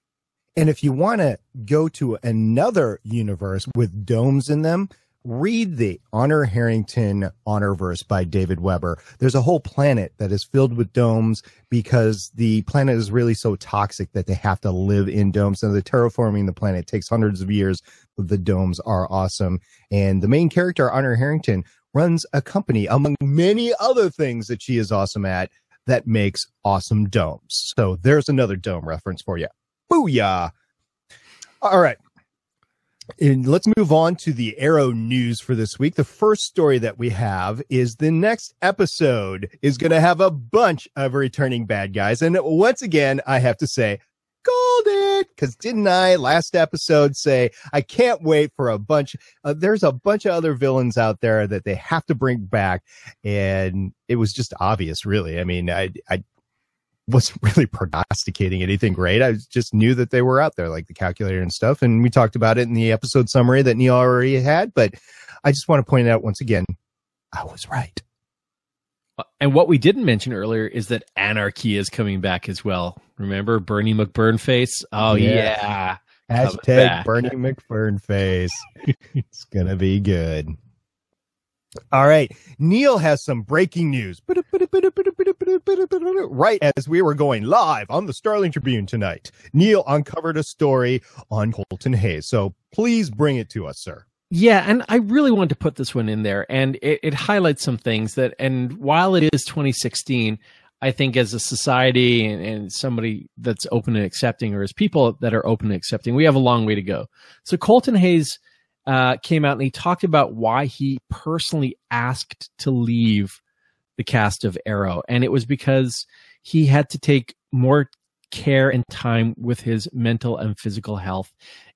And if you want to go to another universe with domes in them, read the Honor Harrington Honorverse by David Weber. There's a whole planet that is filled with domes because the planet is really so toxic that they have to live in domes. So the terraforming the planet takes hundreds of years, but the domes are awesome. And the main character, Honor Harrington, runs a company, among many other things that she is awesome at, that makes awesome domes. So there's another dome reference for you. Booyah! All right. And let's move on to the Arrow news for this week. The first story that we have is the next episode is going to have a bunch of returning bad guys. And once again, I have to say, called it, because didn't I last episode say, I can't wait for a bunch. There's a bunch of other villains out there that they have to bring back. And it was just obvious, really. I mean, I wasn't really prognosticating anything great. I just knew that they were out there, like the calculator and stuff. And we talked about it in the episode summary that Neil already had. But I just want to point out once again, I was right. And what we didn't mention earlier is that Anarchy is coming back as well. Remember Bernie McBurnface? Oh, yeah. Hashtag Bernie McBurnface. It's going to be good. All right. Neil has some breaking news. Right as we were going live on the Starling Tribune tonight, Neil uncovered a story on Colton Hayes. So please bring it to us, sir. Yeah, and I really want to put this one in there, and it highlights some things and while it is 2016, I think as a society and somebody that's open and accepting, or as people that are open and accepting, we have a long way to go. So Colton Hayes came out and he talked about why he personally asked to leave the cast of Arrow, and it was because he had to take more care and time with his mental and physical health.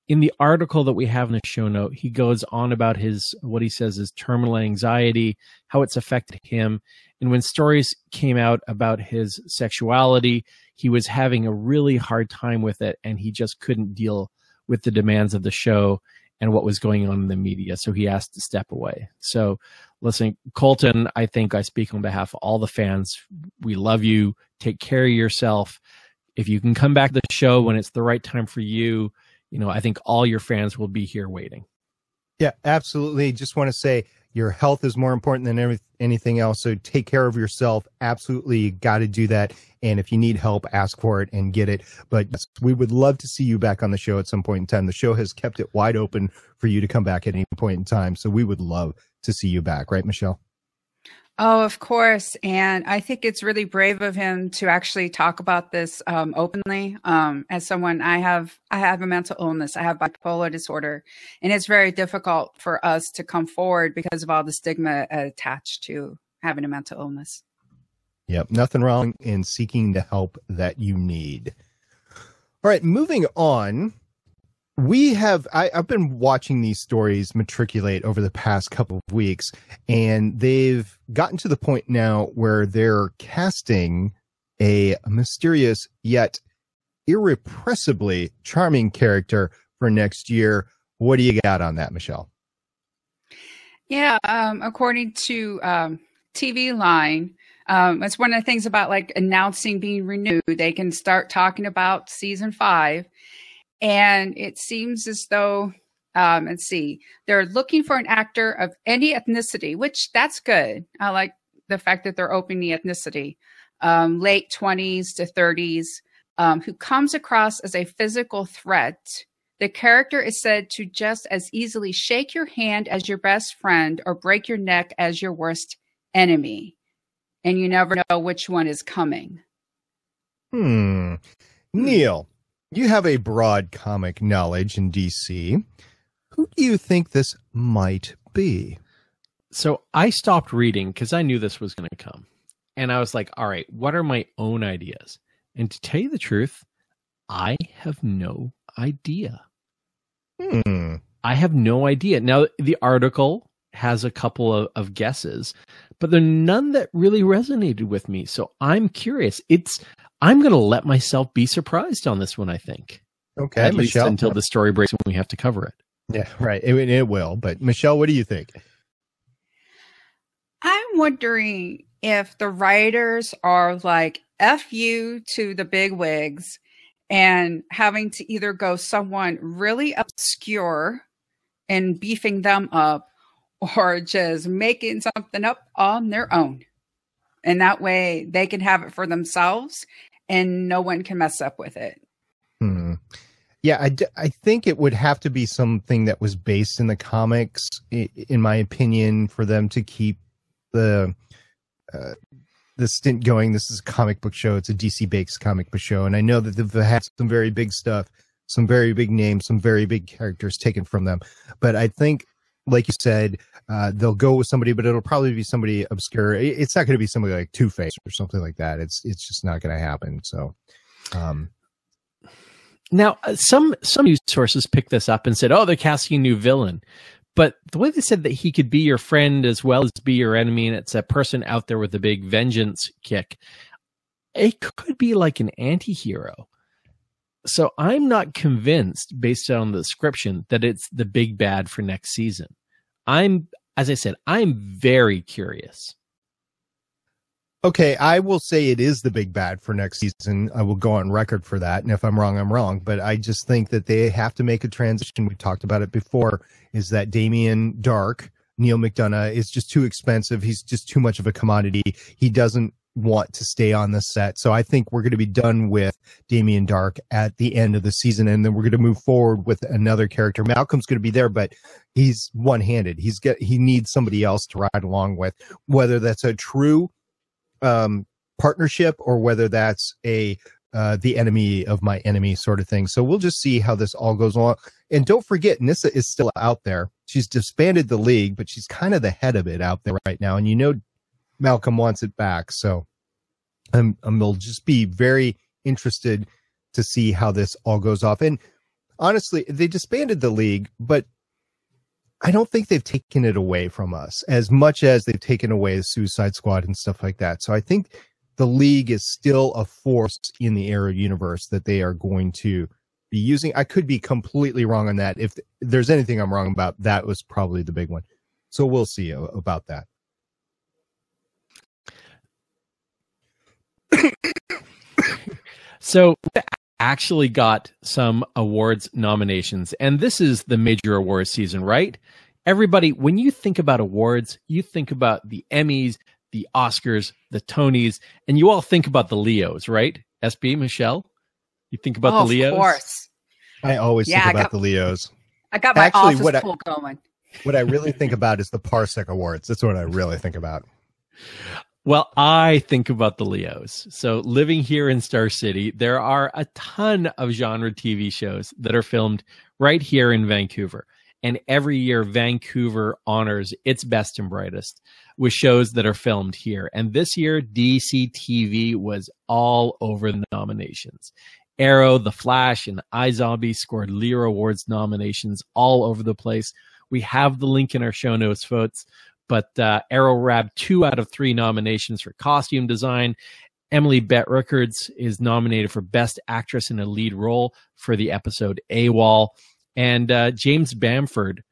In the article that we have in the show note, he goes on about what he says is terminal anxiety, how it's affected him. And when stories came out about his sexuality, he was having a really hard time with it, and he just couldn't deal with the demands of the show and what was going on in the media. So he asked to step away. So listen, Colton, I think I speak on behalf of all the fans. We love you. Take care of yourself. If you can come back to the show when it's the right time for you, I think all your fans will be here waiting. Yeah, absolutely. Just want to say your health is more important than anything else. So take care of yourself. Absolutely. You got to do that. And if you need help, ask for it and get it. But yes, we would love to see you back on the show at some point in time. The show has kept it wide open for you to come back at any point in time. So we would love to see you back. Right, Michelle? Oh, of course. And I think it's really brave of him to actually talk about this openly. As someone, I have a mental illness. I have bipolar disorder, and it's very difficult for us to come forward because of all the stigma attached to having a mental illness. Yep. Nothing wrong in seeking the help that you need. All right. Moving on. I've been watching these stories matriculate over the past couple of weeks, and they've gotten to the point now where they're casting a mysterious yet irrepressibly charming character for next year. What do you got on that, Michelle? Yeah, according to TV Line, it's one of the things about like announcing being renewed. They can start talking about season 5. And it seems as though, let's see, they're looking for an actor of any ethnicity, which that's good. I like the fact that they're opening the ethnicity, late 20s to 30s, who comes across as a physical threat. The character is said to just as easily shake your hand as your best friend or break your neck as your worst enemy. And you never know which one is coming. Neil. You have a broad comic knowledge in DC. Who do you think this might be? So I stopped reading because I knew this was going to come. And I was like, all right, what are my own ideas? And to tell you the truth, I have no idea. I have no idea. Now, the article has a couple of guesses, but there are none that really resonated with me. So I'm curious. I'm going to let myself be surprised on this one, I think. Okay, at Michelle. least until the story breaks when we have to cover it. Yeah, right. It will. But Michelle, what do you think? I'm wondering if the writers are like, F you to the big wigs and having to either go someone really obscure and beefing them up or just making something up on their own. And that way they can have it for themselves and no one can mess up with it. Yeah, I think it would have to be something that was based in the comics, in my opinion, for them to keep the stint going. This is a comic book show. It's a DC-based comic book show. And I know that they've had some very big stuff, some very big names, some very big characters taken from them. But I think, like you said, they'll go with somebody, but it'll probably be somebody obscure. It's not going to be somebody like Two-Face or something like that. It's just not going to happen. So, now some news sources picked this up and said, "Oh, they're casting a new villain," but the way they said that he could be your friend as well as be your enemy, and it's a person out there with a big vengeance kick, it could be like an anti-hero. So I'm not convinced, based on the description, that it's the big bad for next season. As I said, I'm very curious. Okay, I will say it is the big bad for next season. I will go on record for that. And if I'm wrong, I'm wrong. But I just think that they have to make a transition. We talked about it before, is that Damien Dark, Neil McDonough, is just too expensive. He's just too much of a commodity. He doesn't want to stay on the set. So I think we're going to be done with Damien Dark at the end of the season, and then we're going to move forward with another character. Malcolm's going to be there, but he's one-handed. He needs somebody else to ride along with, whether that's a true partnership or whether that's the enemy of my enemy sort of thing. So we'll just see how this all goes along. And don't forget, Nyssa is still out there. She's disbanded the league, but she's kind of the head of it out there right now. And you know, Malcolm wants it back. So I'll just be very interested to see how this all goes off. And honestly, they disbanded the league, but I don't think they've taken it away from us as much as they've taken away the Suicide Squad and stuff like that. So I think the league is still a force in the Arrow universe that they are going to be using. I could be completely wrong on that. If there's anything I'm wrong about, that was probably the big one. So we'll see about that. So actually got some awards nominations, and this is the major awards season, right? Everybody, when you think about awards, you think about the Emmys, the Oscars, the Tonys, and you all think about the Leos, right? SB, Michelle, you think about the Leos? Of course. I always think about the Leos. I got my office pool going. What I really think about is the Parsec Awards. That's what I really think about. Well, I think about the Leos. So living here in Star City, there are a ton of genre TV shows that are filmed right here in Vancouver. And every year, Vancouver honors its best and brightest with shows that are filmed here. And this year, DC TV was all over the nominations. Arrow, The Flash, and iZombie scored Leo Awards nominations all over the place. We have the link in our show notes, folks. But Arrow grabbed 2 out of 3 nominations for costume design. Emily Bett Rickards is nominated for Best Actress in a Lead Role for the episode AWOL. And James Bamford,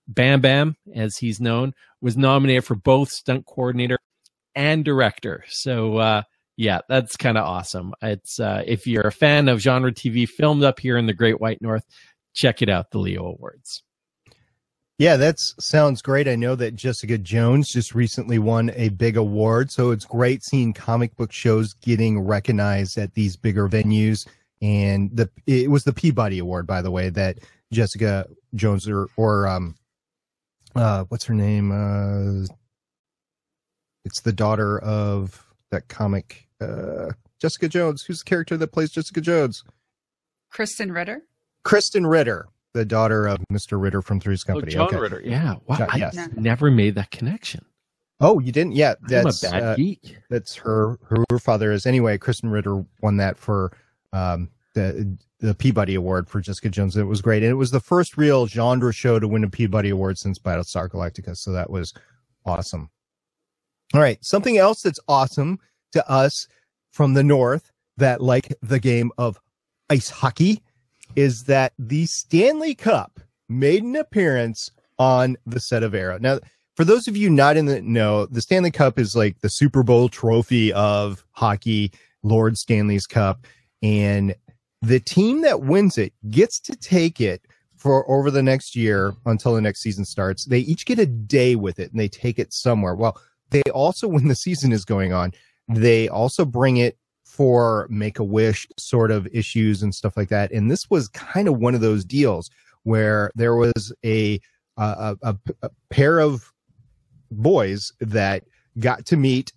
Bam Bam, as he's known, was nominated for both stunt coordinator and director. So, yeah, that's kind of awesome. It's if you're a fan of genre TV filmed up here in the Great White North, check it out, the Leo Awards. Yeah, that sounds great. I know that Jessica Jones just recently won a big award, so it's great seeing comic book shows getting recognized at these bigger venues. And it was the Peabody Award, by the way, that Jessica Jones or what's her name? It's the daughter of that comic, Jessica Jones. Who's the character that plays Jessica Jones? Kristen Ritter. Kristen Ritter. The daughter of Mr. Ritter from Three's Company. John Ritter. Yeah. Wow. Yes. I never made that connection. Oh, you didn't? Yeah. That's I'm a bad geek. That's her father is. Anyway, Kristen Ritter won that for the Peabody Award for Jessica Jones. It was great. And it was the first real genre show to win a Peabody Award since Battlestar Galactica. So that was awesome. All right. Something else that's awesome to us from the North that like the game of ice hockey is that the Stanley Cup made an appearance on the set of Arrow. Now, for those of you not in the know, the Stanley Cup is like the Super Bowl trophy of hockey, Lord Stanley's Cup. And the team that wins it gets to take it for over the next year until the next season starts. They each get a day with it and they take it somewhere. Well, they also, when the season is going on, they also bring it for Make-A-Wish sort of issues and stuff like that. And this was kind of one of those deals where there was a pair of boys that got to meet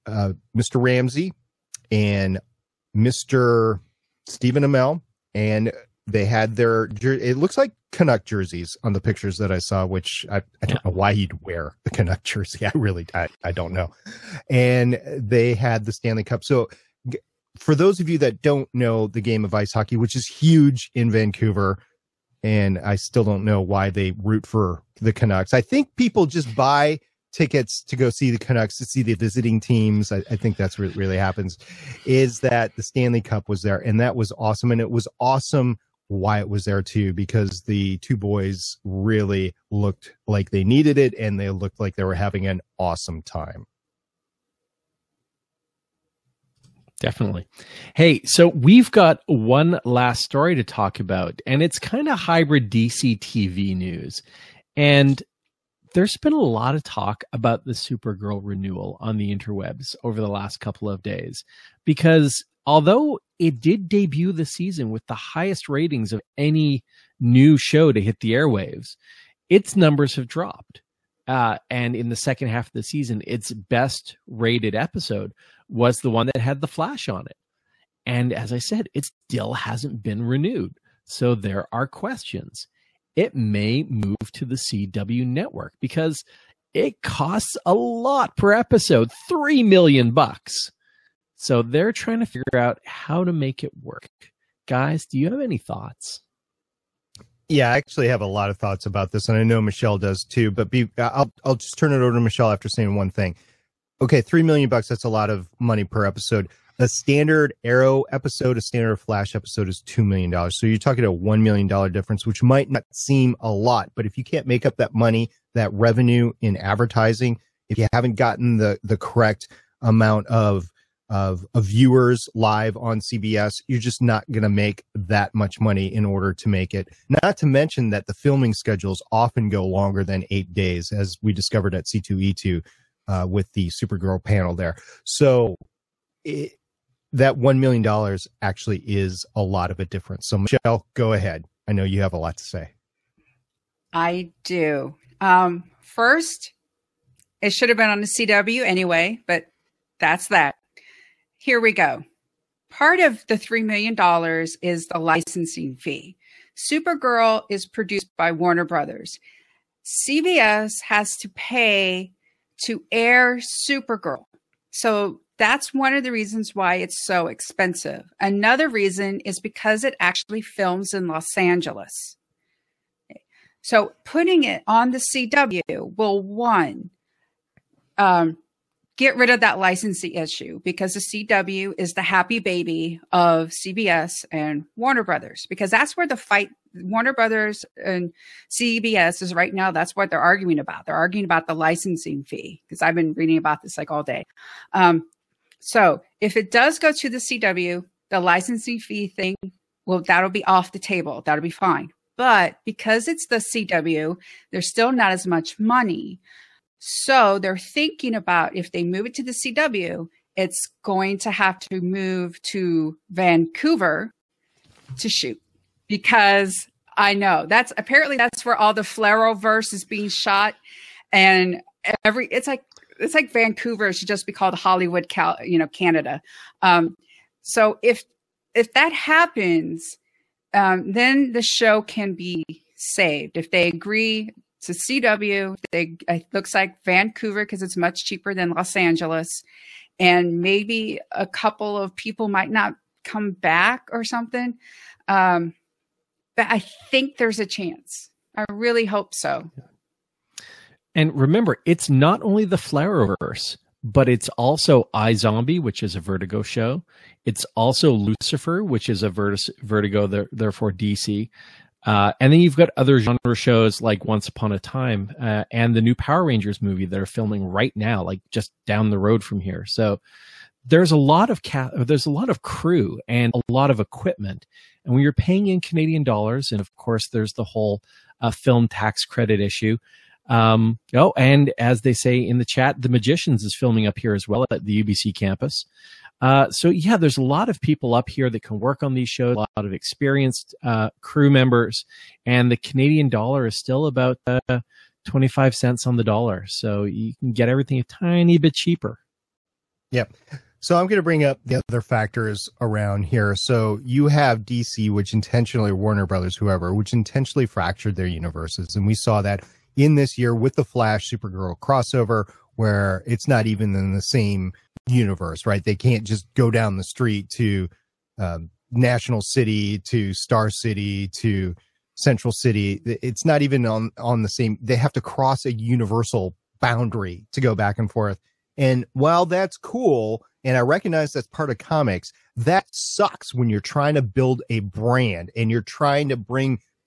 Mr. Ramsey and Mr. Stephen Amell, and they had their, it looks like Canuck jerseys on the pictures that I saw, which I don't know why you'd wear the Canuck jersey. I don't know. And they had the Stanley Cup. So for those of you that don't know the game of ice hockey, which is huge in Vancouver, and I still don't know why they root for the Canucks. I think people just buy tickets to go see the Canucks, to see the visiting teams. I think that's what really happens, is that the Stanley Cup was there, and that was awesome. And it was awesome why it was there too, because the two boys really looked like they needed it, and they looked like they were having an awesome time. Definitely. Hey, so we've got one last story to talk about, and it's kind of hybrid DC TV news. And there's been a lot of talk about the Supergirl renewal on the interwebs over the last couple of days, because although it did debut the season with the highest ratings of any new show to hit the airwaves, its numbers have dropped. And in the second half of the season, its best rated episode was the one that had the Flash on it. And as I said, it still hasn't been renewed. So there are questions. It may move to the CW network because it costs a lot per episode, $3 million. So they're trying to figure out how to make it work. Guys, do you have any thoughts? Yeah, I actually have a lot of thoughts about this, and I know Michelle does too. But I'll just turn it over to Michelle after saying one thing. Okay, $3 million, that's a lot of money per episode. A standard Arrow episode, a standard Flash episode is $2 million. So you're talking a $1 million difference, which might not seem a lot, but if you can't make up that money, that revenue in advertising, if you haven't gotten the correct amount of viewers live on CBS, you're just not going to make that much money in order to make it. Not to mention that the filming schedules often go longer than 8 days, as we discovered at C2E2 with the Supergirl panel there. So that $1 million actually is a lot of a difference. So Michelle, go ahead. I know you have a lot to say. I do. First, it should have been on the CW anyway, but that's that. Here we go. Part of the $3 million is the licensing fee. Supergirl is produced by Warner Brothers. CBS has to pay to air Supergirl. So that's one of the reasons why it's so expensive. Another reason is because it actually films in Los Angeles. So putting it on the CW will, one, get rid of that licensing issue, because the CW is the happy baby of CBS and Warner Brothers, because that's where the fight, Warner Brothers and CBS is right now. That's what they're arguing about. They're arguing about the licensing fee, because I've been reading about this like all day. So if it does go to the CW, the licensing fee thing, well, that'll be off the table. That'll be fine. But because it's the CW, there's still not as much money. So they're thinking about, if they move it to the CW, it's going to have to move to Vancouver to shoot, because I know that's where all the Flareverse is being shot, and it's like Vancouver should just be called Hollywood, Canada. So if that happens, then the show can be saved. If they agree to CW, it looks like Vancouver, because it's much cheaper than Los Angeles, and maybe a couple of people might not come back or something. But I think there's a chance. I really hope so. And remember, it's not only the Flareverse, but it's also iZombie, which is a Vertigo show. It's also Lucifer, which is a Vertigo, therefore DC. And then you've got other genre shows like Once Upon a Time and the new Power Rangers movie that are filming right now, like just down the road from here. So there's a lot of crew and a lot of equipment. And when you're paying in Canadian dollars, and of course there's the whole film tax credit issue. And as they say in the chat, The Magicians is filming up here as well at the UBC campus. So yeah, there's a lot of people up here that can work on these shows, a lot of experienced crew members, and the Canadian dollar is still about 25 cents on the dollar. So you can get everything a tiny bit cheaper. Yep. So I'm going to bring up the other factors around here. So you have DC, which intentionally, Warner Brothers, whoever, which intentionally fractured their universes. And we saw that in this year with the Flash Supergirl crossover, where it's not even in the same universe, right? They can't just go down the street to National City, to Star City, to Central City. It's not even on the same. They have to cross a universal boundary to go back and forth. And while that's cool, and I recognize that's part of comics, that sucks when you're trying to build a brand and you're trying to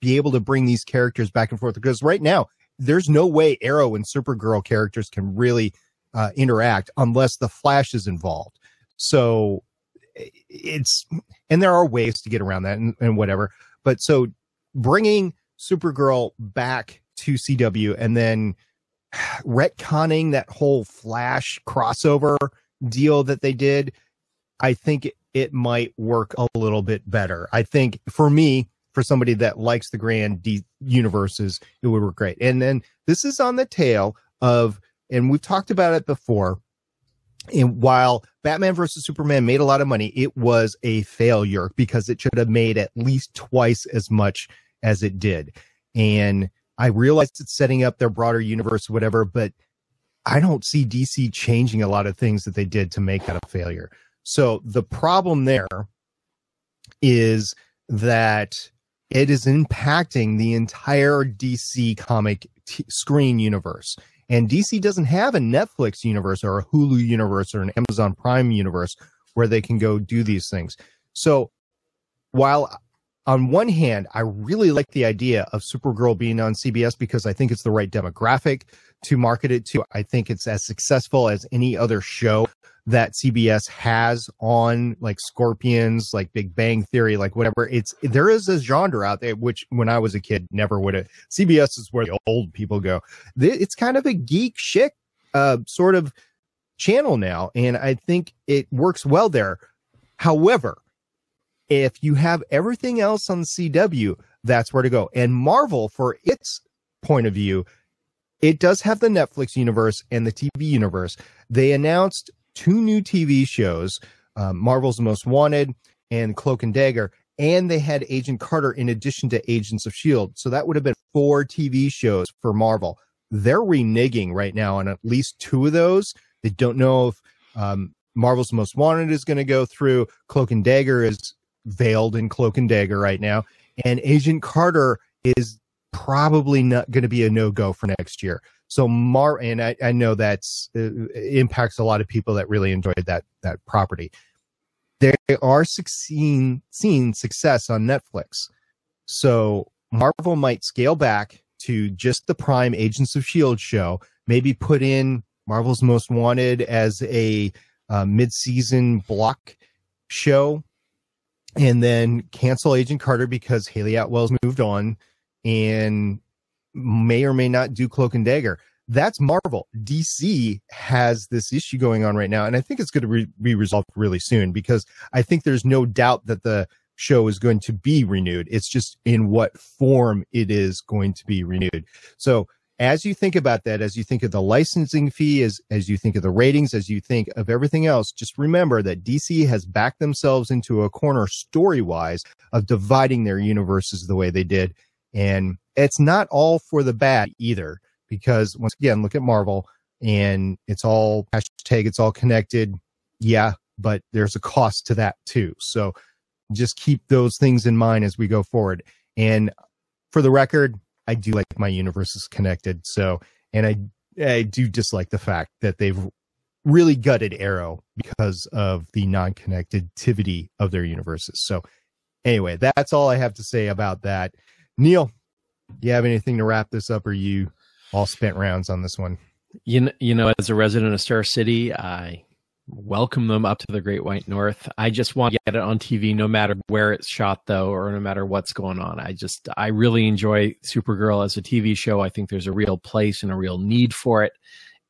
be able to bring these characters back and forth. Because right now, there's no way Arrow and Supergirl characters can really interact unless the Flash is involved. So and there are ways to get around that and whatever. But so bringing Supergirl back to CW and then retconning that whole Flash crossover deal that they did, I think it might work a little bit better. I think for me, for somebody that likes the grand universes, it would work great. And then this is on the tail of, and we've talked about it before, and while Batman versus Superman made a lot of money, it was a failure because it should have made at least twice as much as it did. And I realized it's setting up their broader universe, whatever, but I don't see DC changing a lot of things that they did to make that a failure. So the problem there is that it is impacting the entire DC comic screen universe. And DC doesn't have a Netflix universe or a Hulu universe or an Amazon Prime universe where they can go do these things. So while on one hand, I really like the idea of Supergirl being on CBS because I think it's the right demographic to market it to. I think it's as successful as any other show that CBS has on, like Scorpions, like Big Bang Theory, like whatever. There is a genre out there, which when I was a kid, never would have. CBS is where the old people go. It's kind of a geek chic sort of channel now, and I think it works well there. However, if you have everything else on the CW, that's where to go. And Marvel, for its point of view, it does have the Netflix universe and the TV universe. They announced 2 new TV shows, Marvel's Most Wanted and Cloak and Dagger, and they had Agent Carter in addition to Agents of S.H.I.E.L.D. So that would have been 4 TV shows for Marvel. They're reneging right now on at least 2 of those. They don't know if Marvel's Most Wanted is going to go through. Cloak and Dagger is veiled in Cloak and Dagger right now, and Agent Carter is probably not going to be a no-go for next year. So and I know that's impacts a lot of people that really enjoyed that property. They are seeing success on Netflix, so Marvel might scale back to just the Prime Agents of S.H.I.E.L.D. show, maybe put in Marvel's Most Wanted as a mid-season block show, and then cancel Agent Carter because Haley Atwell's moved on, and may or may not do Cloak and Dagger. That's Marvel. DC has this issue going on right now, and I think it's going to be resolved really soon because I think there's no doubt that the show is going to be renewed. It's just in what form it is going to be renewed. So as you think about that, as you think of the licensing fee, as you think of the ratings, as you think of everything else, just remember that DC has backed themselves into a corner story-wise of dividing their universes the way they did. And it's not all for the bad either, because once again, look at Marvel and it's all hashtag, it's all connected. Yeah, but there's a cost to that too. So just keep those things in mind as we go forward. And for the record, I do like my universes connected. So, and I do dislike the fact that they've really gutted Arrow because of the non-connectivity of their universes. So anyway, that's all I have to say about that. Neil, you have anything to wrap this up, or you all spent rounds on this one? You know, as a resident of Star City, I welcome them up to the Great White North. I just want to get it on TV, no matter where it's shot, though, or no matter what's going on. I really enjoy Supergirl as a TV show. I think there's a real place and a real need for it.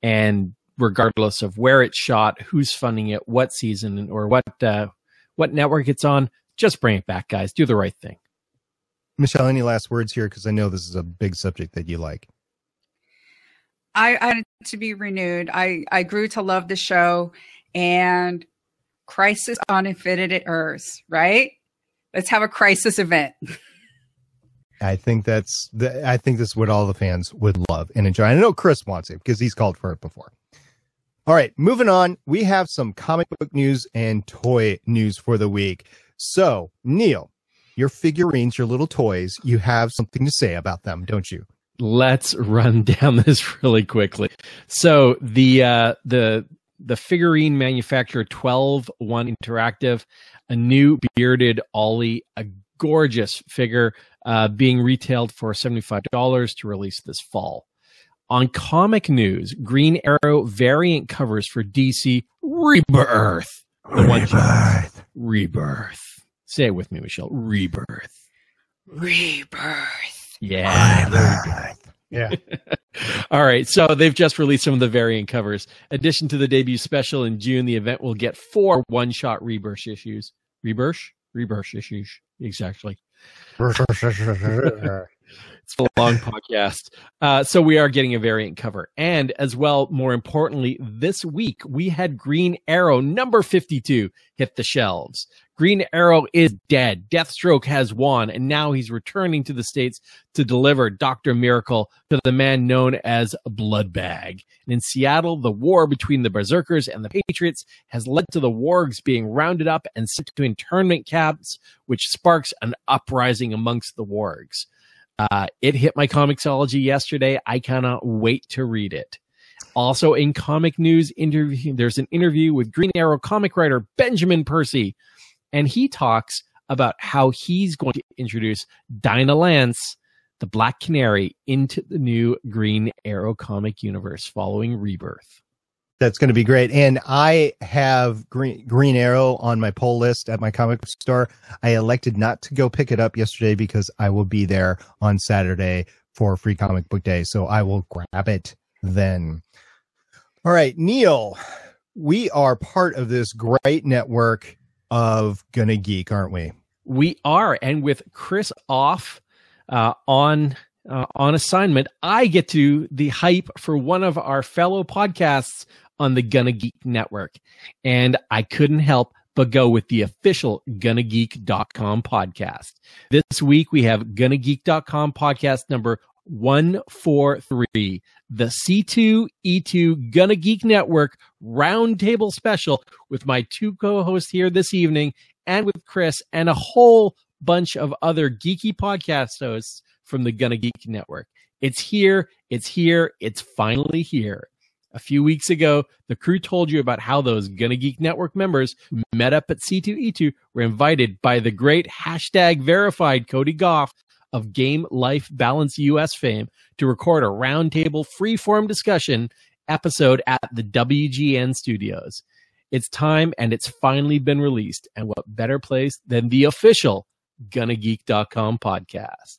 And regardless of where it's shot, who's funding it, what season, or what network it's on, just bring it back, guys. Do the right thing. Michelle, any last words here? Because I know this is a big subject that you like. I wanted to be renewed. I grew to love the show, and Crisis on Infinite Earths, right? Let's have a crisis event. I think this is what all the fans would love and enjoy. I know Chris wants it because he's called for it before. All right, moving on. We have some comic book news and toy news for the week. So, Neil, your figurines, your little toys, you have something to say about them, don't you? Let's run down this really quickly. So the figurine manufacturer 12-1 Interactive, a new bearded Ollie, a gorgeous figure being retailed for $75 to release this fall. On comic news, Green Arrow variant covers for DC Rebirth. Rebirth. Say it with me, Michelle. Rebirth. Rebirth. Yeah. Yeah. All right, so they've just released some of the variant covers. Addition to the debut special in June, the event will get 4 one-shot rebirth issues. Rebirth issues, exactly. It's a long podcast. So we are getting a variant cover. And as well, more importantly, this week we had Green Arrow number 52 hit the shelves. Green Arrow is dead. Deathstroke has won, and now he's returning to the States to deliver Dr. Miracle to the man known as Bloodbag. And in Seattle, the war between the Berserkers and the Patriots has led to the wargs being rounded up and sent to internment camps, which sparks an uprising amongst the wargs. It hit my Comixology yesterday. I cannot wait to read it. Also in comic news, there's an interview with Green Arrow comic writer Benjamin Percy, and he talks about how he's going to introduce Dinah Lance, the Black Canary, into the new Green Arrow comic universe following Rebirth. That's going to be great. And I have Green Arrow on my pull list at my comic book store. I elected not to go pick it up yesterday because I will be there on Saturday for Free Comic Book Day. So I will grab it then. All right, Neil, we are part of this great network of Gonna Geek, aren't we? We are. And with Chris off on assignment, I get to the hype for one of our fellow podcasts on the Gonna Geek network. And I couldn't help but go with the official GonnaGeek.com podcast. This week we have GonnaGeek.com podcast number 143, the C2E2 Gonna Geek Network Roundtable Special with my 2 co-hosts here this evening and with Chris and a whole bunch of other geeky podcast hosts from the Gonna Geek Network. It's here. It's finally here. A few weeks ago, the crew told you about how those Gonna Geek Network members who met up at C2E2 were invited by the great #verified Cody Goff of Game Life Balance US fame to record a roundtable freeform discussion episode at the WGN studios. It's time, and it's finally been released. And what better place than the official GonnaGeek.com podcast?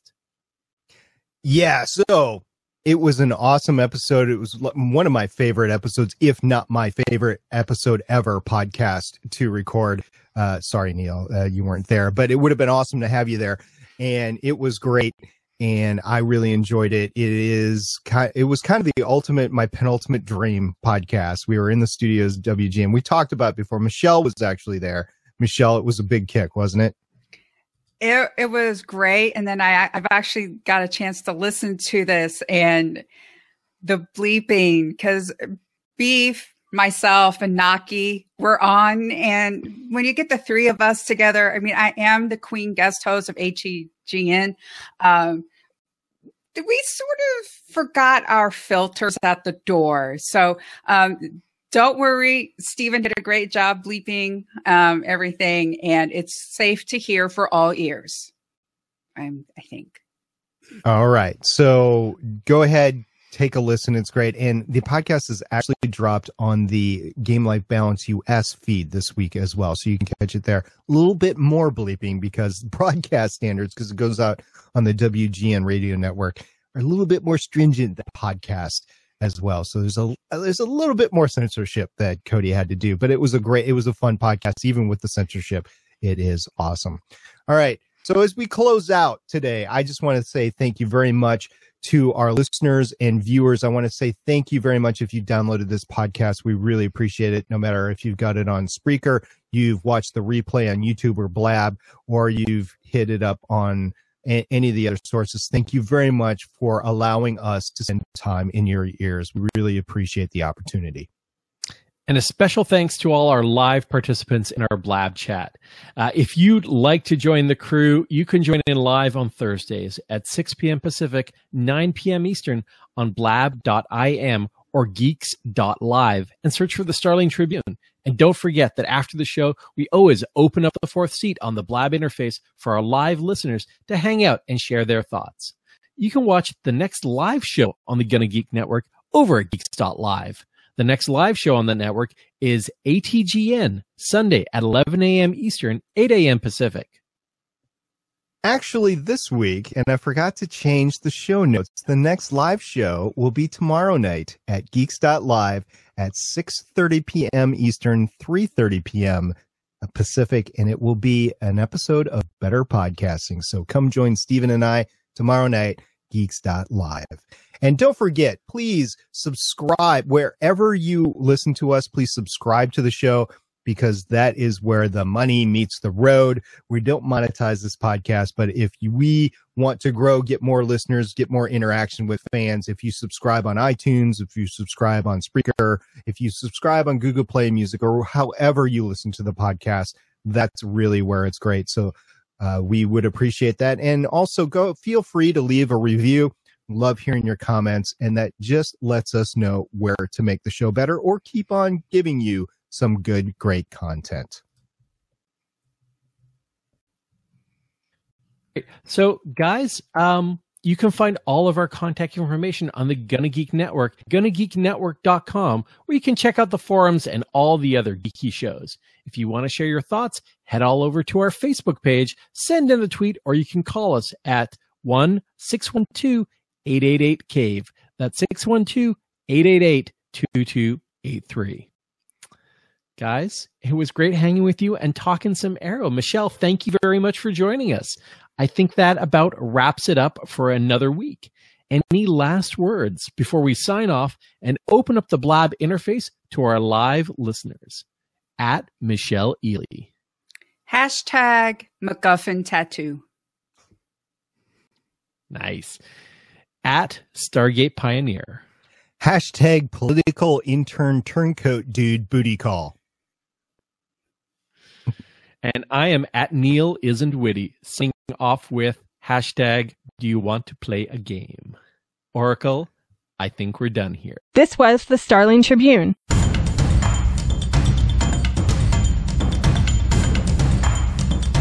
Yeah, so it was an awesome episode. It was one of my favorite episodes, if not my favorite episode ever podcast to record. Sorry, Neil, you weren't there, but it would have been awesome to have you there. And it was great, and I really enjoyed it. It was kind of my penultimate dream podcast. We were in the studios at WGN. We talked about it before. Michelle was actually there. Michelle, it was a big kick, wasn't it? It was great. And then I've actually got a chance to listen to this and the bleeping, because Beef, myself, and Naki were on. And when you get the 3 of us together, I mean, I am the queen guest host of HEGN. We sort of forgot our filters at the door. So don't worry. Stephen did a great job bleeping everything, and it's safe to hear for all ears, I think. All right. So go ahead, take a listen. It's great. And the podcast is actually dropped on the Game Life Balance US feed this week as well. So you can catch it there. A little bit more bleeping because broadcast standards, because it goes out on the WGN radio network, are a little bit more stringent than podcast as well. So there's a little bit more censorship that Cody had to do, but it was a fun podcast. Even with the censorship, it is awesome. All right. So as we close out today, I just want to say thank you very much to our listeners and viewers. I want to say thank you very much if you downloaded this podcast. We really appreciate it. No matter if you've got it on Spreaker, you've watched the replay on YouTube or Blab, or you've hit it up on any of the other sources. Thank you very much for allowing us to spend time in your ears. We really appreciate the opportunity. And a special thanks to all our live participants in our Blab chat. If you'd like to join the crew, you can join in live on Thursdays at 6 p.m. Pacific, 9 p.m. Eastern on blab.im or geeks.live and search for the Starling Tribune. And don't forget that after the show, we always open up the 4th seat on the Blab interface for our live listeners to hang out and share their thoughts. You can watch the next live show on the Gonna Geek Network over at geeks.live. The next live show on the network is ATGN, Sunday at 11 a.m. Eastern, 8 a.m. Pacific. Actually, this week, and I forgot to change the show notes, the next live show will be tomorrow night at geeks.live at 6:30 p.m. Eastern, 3:30 p.m. Pacific, and it will be an episode of Better Podcasting. So come join Stephen and I tomorrow night, geeks.live. And don't forget, please subscribe wherever you listen to us. Please subscribe to the show, because that is where the money meets the road. We don't monetize this podcast, but if we want to grow, get more listeners, get more interaction with fans, if you subscribe on iTunes, if you subscribe on Spreaker, if you subscribe on Google Play Music, or however you listen to the podcast, that's really where it's great. So we would appreciate that. And also feel free to leave a review. Love hearing your comments, and that just lets us know where to make the show better or keep on giving you some good, great content. So, guys, you can find all of our contact information on the Gonna Geek Network, GonnaGeekNetwork.com, where you can check out the forums and all the other geeky shows. If you want to share your thoughts, head all over to our Facebook page, send in a tweet, or you can call us at 1-612-888-CAVE. That's 612-888-2283. Guys, it was great hanging with you and talking some Arrow. Michelle, thank you very much for joining us. I think that about wraps it up for another week. Any last words before we sign off and open up the Blab interface to our live listeners? At Michelle Ely. Hashtag MacGuffin Tattoo. Nice. At Stargate Pioneer. Hashtag political intern turncoat dude booty call. And I am at Neil Isn't Witty, signing off with hashtag do you want to play a game? Oracle, I think we're done here. This was the Starling Tribune.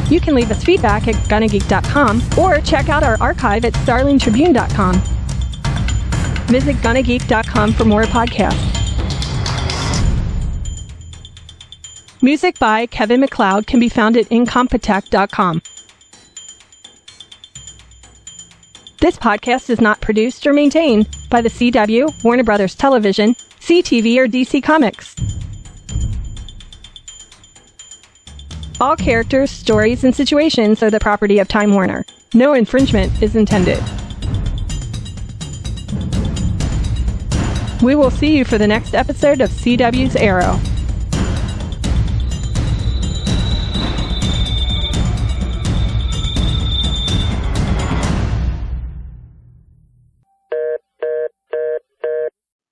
You can leave us feedback at GonnaGeek.com or check out our archive at StarlingTribune.com. Visit GonnaGeek.com for more podcasts. Music by Kevin MacLeod can be found at Incompetech.com. This podcast is not produced or maintained by the CW, Warner Brothers Television, CTV, or DC Comics. All characters, stories, and situations are the property of Time Warner. No infringement is intended. We will see you for the next episode of CW's Arrow.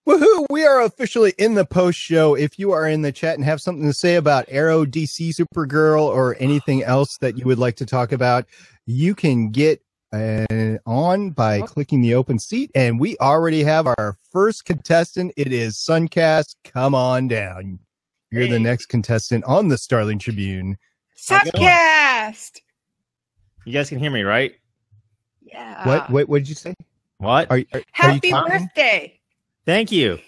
Woohoo! We are officially in the post show. If you are in the chat and have something to say about Arrow, DC, Supergirl, or anything else that you would like to talk about, you can get on by clicking the open seat. And we already have our first contestant. It is Suncast. Come on down. You're the next contestant on the Starling Tribune. Suncast! You guys can hear me, right? Yeah. What did you say? What? Happy birthday! Thank you.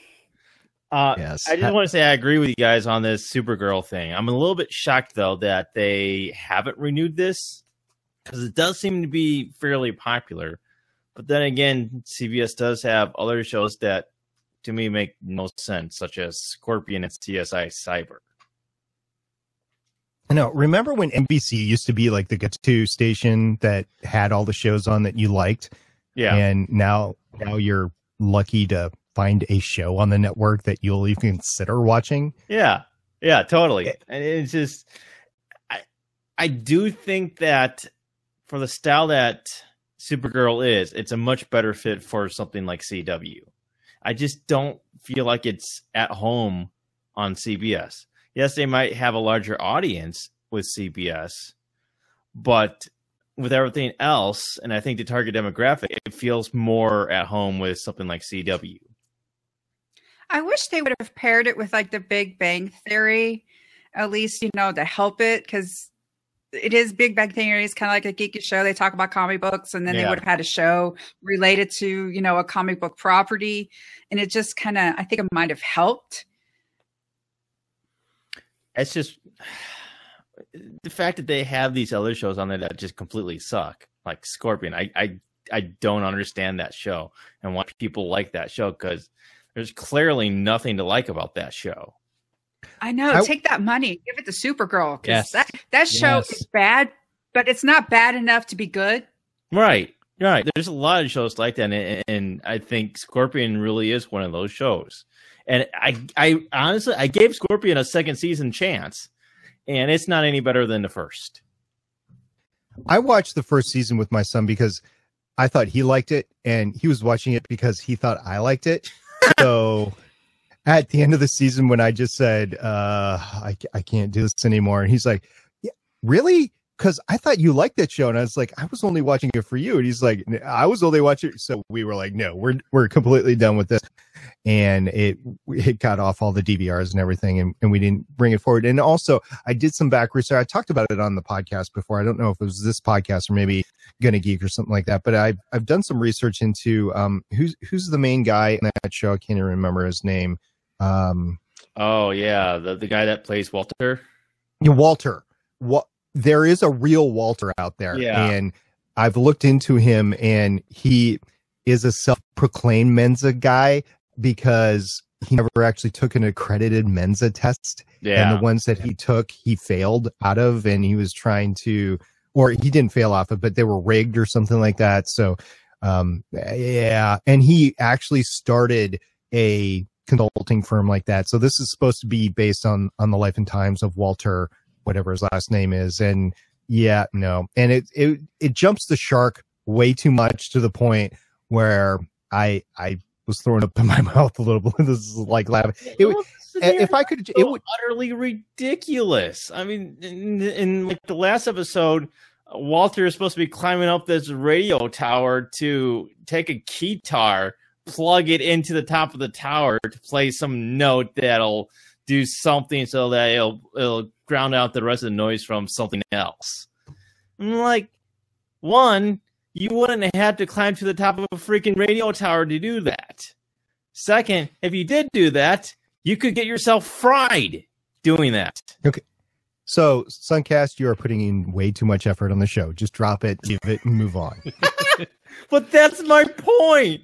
Yes. I just want to say I agree with you guys on this Supergirl thing. I'm a little bit shocked, though, that they haven't renewed this, because it does seem to be fairly popular. But then again, CBS does have other shows that, to me, make no sense, such as Scorpion and CSI Cyber. No, remember when NBC used to be like the go-to station that had all the shows on that you liked? Yeah. And now you're lucky to find a show on the network that you'll even consider watching. Yeah, totally. And it's just, I do think that for the style that Supergirl is, it's a much better fit for something like CW. I just don't feel like it's at home on CBS. Yes, they might have a larger audience with CBS, but with everything else, and I think the target demographic, it feels more at home with something like CW. I wish they would have paired it with like the Big Bang Theory, at least, to help it, because it is Big Bang Theory. It's kind of like a geeky show. They talk about comic books, and then they would have had a show related to, a comic book property. And it just kind of, I think it might have helped. It's just, the fact that they have these other shows on there that just completely suck, like Scorpion, I don't understand that show and why people like that show, because there's clearly nothing to like about that show. I know. Take that money, give it to Supergirl, because that show Yes. is bad, but it's not bad enough to be good. Right. There's a lot of shows like that, and I think Scorpion really is one of those shows. And I honestly, I gave Scorpion a second season chance, and it's not any better than the first. I watched the first season with my son because I thought he liked it, and he was watching it because he thought I liked it. So at the end of the season, when I just said, I can't do this anymore, and he's like, yeah, really? Because I thought you liked that show. And I was like, I was only watching it for you. And he's like, I was only watching. So we were like, no, we're completely done with this. And it got off all the DVRs and everything. And we didn't bring it forward. And also I did some back research. I talked about it on the podcast before. I don't know if it was this podcast or maybe Gonna Geek or something like that. But I've done some research into who's the main guy in that show. I can't even remember his name. Oh yeah. The guy that plays Walter. Walter. There is a real Walter out there, and I've looked into him, and he is a self-proclaimed Mensa guy because he never actually took an accredited Mensa test. Yeah. And the ones that he took, he failed out of, and he was trying to, or he didn't fail off of, but they were rigged or something like that. So, yeah. And he actually started a consulting firm like that. So this is supposed to be based on the life and times of Walter, whatever his last name is. And yeah, no. And it jumps the shark way too much to the point where I was throwing up in my mouth a little bit. This is like laughing. If I could, it would utterly ridiculous. I mean, in like the last episode, Walter is supposed to be climbing up this radio tower to take a keytar, plug it into the top of the tower to play some note that'll do something so that it'll drown out the rest of the noise from something else. I'm like, one, you wouldn't have to climb to the top of a freaking radio tower to do that. Second, if you did do that, you could get yourself fried doing that. Okay. So, Suncast, you are putting in way too much effort on the show. Just drop it, give it, and move on. But that's my point.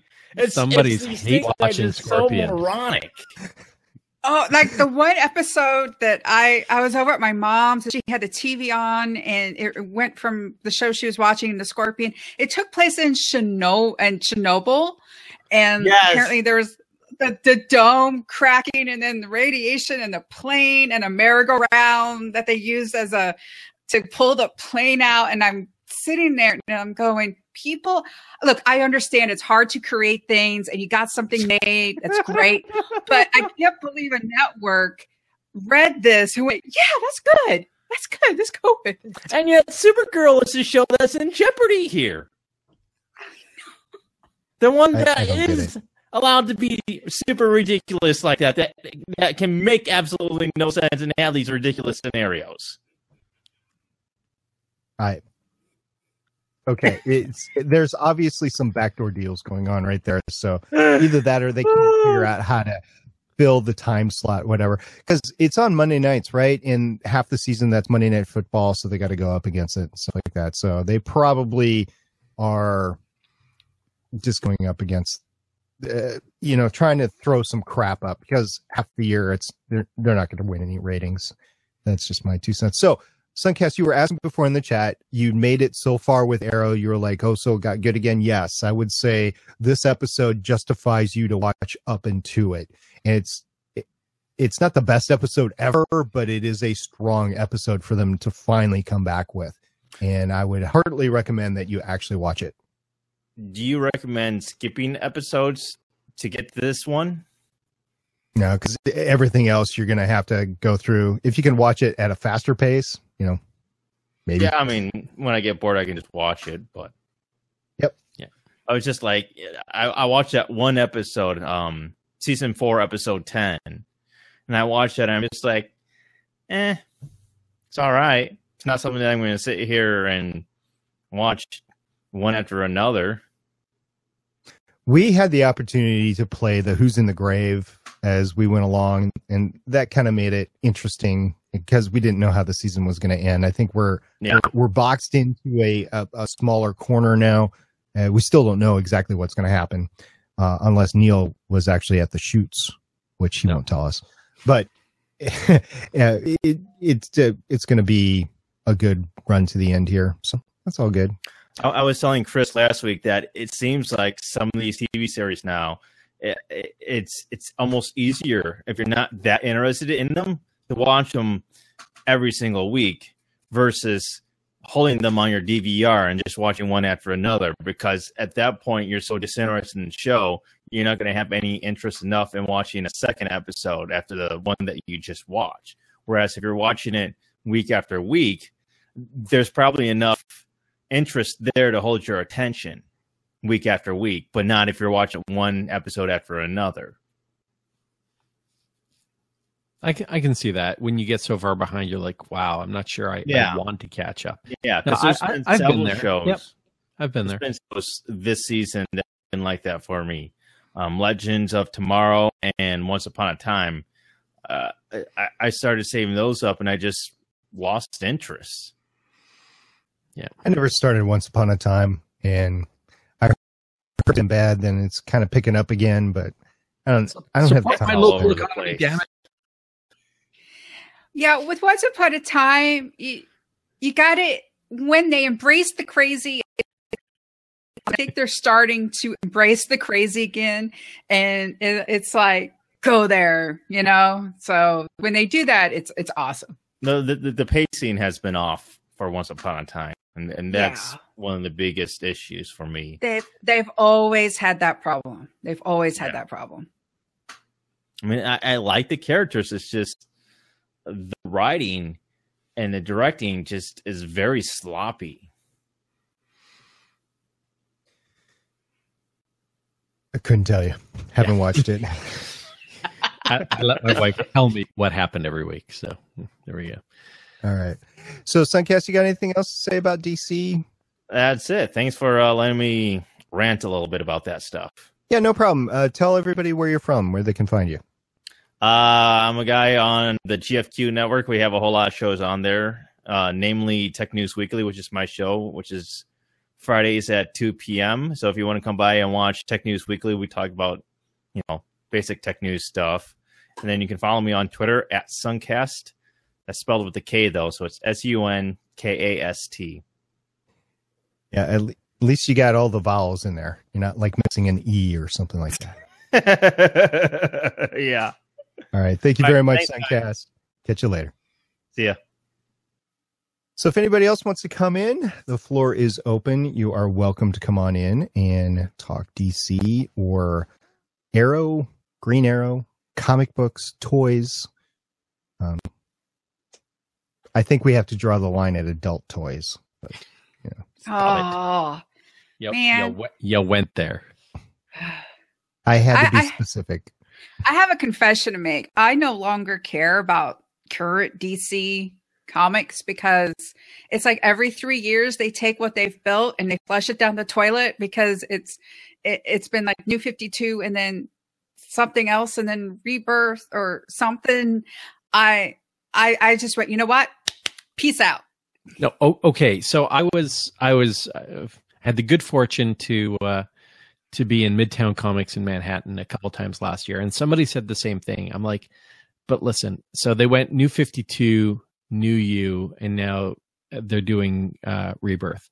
Somebody's hate watching Scorpion. So moronic. Oh, like the one episode that I was over at my mom's and she had the TV on and it went from the show she was watching to Scorpion. It took place in Chernobyl. And apparently there was the dome cracking and then the radiation and the plane and a merry-go-round that they used to pull the plane out. And I'm sitting there and I'm going, people, look, I understand it's hard to create things and you got something made. That's great. But I can't believe a network read this who went, yeah, that's good. That's good. Let's go with it. And yet Supergirl is the show that's in jeopardy here. The one that is allowed to be super ridiculous like that can make absolutely no sense and have these ridiculous scenarios. Okay, there's obviously some backdoor deals going on right there. So either that or they can't figure out how to fill the time slot, whatever. Because it's on Monday nights, right? And half the season that's Monday Night Football, so they got to go up against it and stuff like that. So they probably are just going up against, trying to throw some crap up because half the year they're not going to win any ratings. That's just my 2 cents. So. Suncast, you were asking before in the chat, you made it so far with Arrow, you were like, oh, so it got good again. Yes, I would say this episode justifies you to watch up into it. And it's not the best episode ever, but it is a strong episode for them to finally come back with. And I would heartily recommend that you actually watch it. Do you recommend skipping episodes to get to this one? No, because everything else you're going to have to go through. If you can watch it at a faster pace, maybe. Yeah, I mean, when I get bored, I can just watch it. But yep, yeah, I was just like, I watched that one episode, season 4, episode 10, and I watched that, and I'm just like, it's all right. It's not something that I'm going to sit here and watch one after another. We had the opportunity to play the Who's in the Grave as we went along, and that kind of made it interesting because we didn't know how the season was going to end. I think we're boxed into a smaller corner now. We still don't know exactly what's going to happen unless Neil was actually at the shoots, which he won't tell us. But it's going to be a good run to the end here, so that's all good. I was telling Chris last week that it seems like some of these TV series now, it's almost easier if you're not that interested in them to watch them every single week versus holding them on your DVR and just watching one after another, because at that point you're so disinterested in the show, you're not going to have any interest enough in watching a second episode after the one that you just watched. Whereas if you're watching it week after week, there's probably enough interest there to hold your attention week after week, but not if you're watching one episode after another. I can see that. When you get so far behind, you're like, wow, I'm not sure I want to catch up. Yeah, no, because I've been there. Shows. Yep. I've been there. Been shows this season that have been like that for me. Legends of Tomorrow and Once Upon a Time. I started saving those up, and I just lost interest. Yeah, I never started Once Upon a Time, and I heard it bad. Then it's kind of picking up again, but I don't have the time. All over the place. Damn it. Yeah, with Once Upon a Time, you got it when they embrace the crazy. I think they're starting to embrace the crazy again, and it's like, go there, you know. So when they do that, it's awesome. No, the pacing has been off for Once Upon a Time, and that's one of the biggest issues for me. They've always had that problem. They've always had that problem. I mean, I like the characters. It's just the writing and the directing just is very sloppy. I couldn't tell you. Haven't watched it. I let my wife tell me what happened every week. So there we go. All right. So, Suncast, you got anything else to say about DC? That's it. Thanks for letting me rant a little bit about that stuff. Yeah, no problem. Tell everybody where you're from, where they can find you. I'm a guy on the GFQ network. We have a whole lot of shows on there, namely Tech News Weekly, which is my show, which is Fridays at 2 p.m. So if you want to come by and watch Tech News Weekly, we talk about, basic tech news stuff. And then you can follow me on Twitter at Suncast. That's spelled with a K, though, so it's SUNKAST. Yeah, at least you got all the vowels in there. You're not like missing an E or something like that. Yeah. All right. Thank you very much, Suncast. Catch you later. See ya. So if anybody else wants to come in, the floor is open. You are welcome to come on in and talk DC or Arrow, Green Arrow, comic books, toys. I think we have to draw the line at adult toys. But, man. You went there. I had to be specific. I have a confession to make. I no longer care about current DC comics because it's like every 3 years they take what they've built and they flush it down the toilet because it's been like New 52 and then something else and then Rebirth or something. I just went, you know what? Peace out. No. Okay. So I had the good fortune to be in Midtown Comics in Manhattan a couple times last year. And somebody said the same thing. I'm like, but listen, so they went New 52, New You, and now they're doing Rebirth.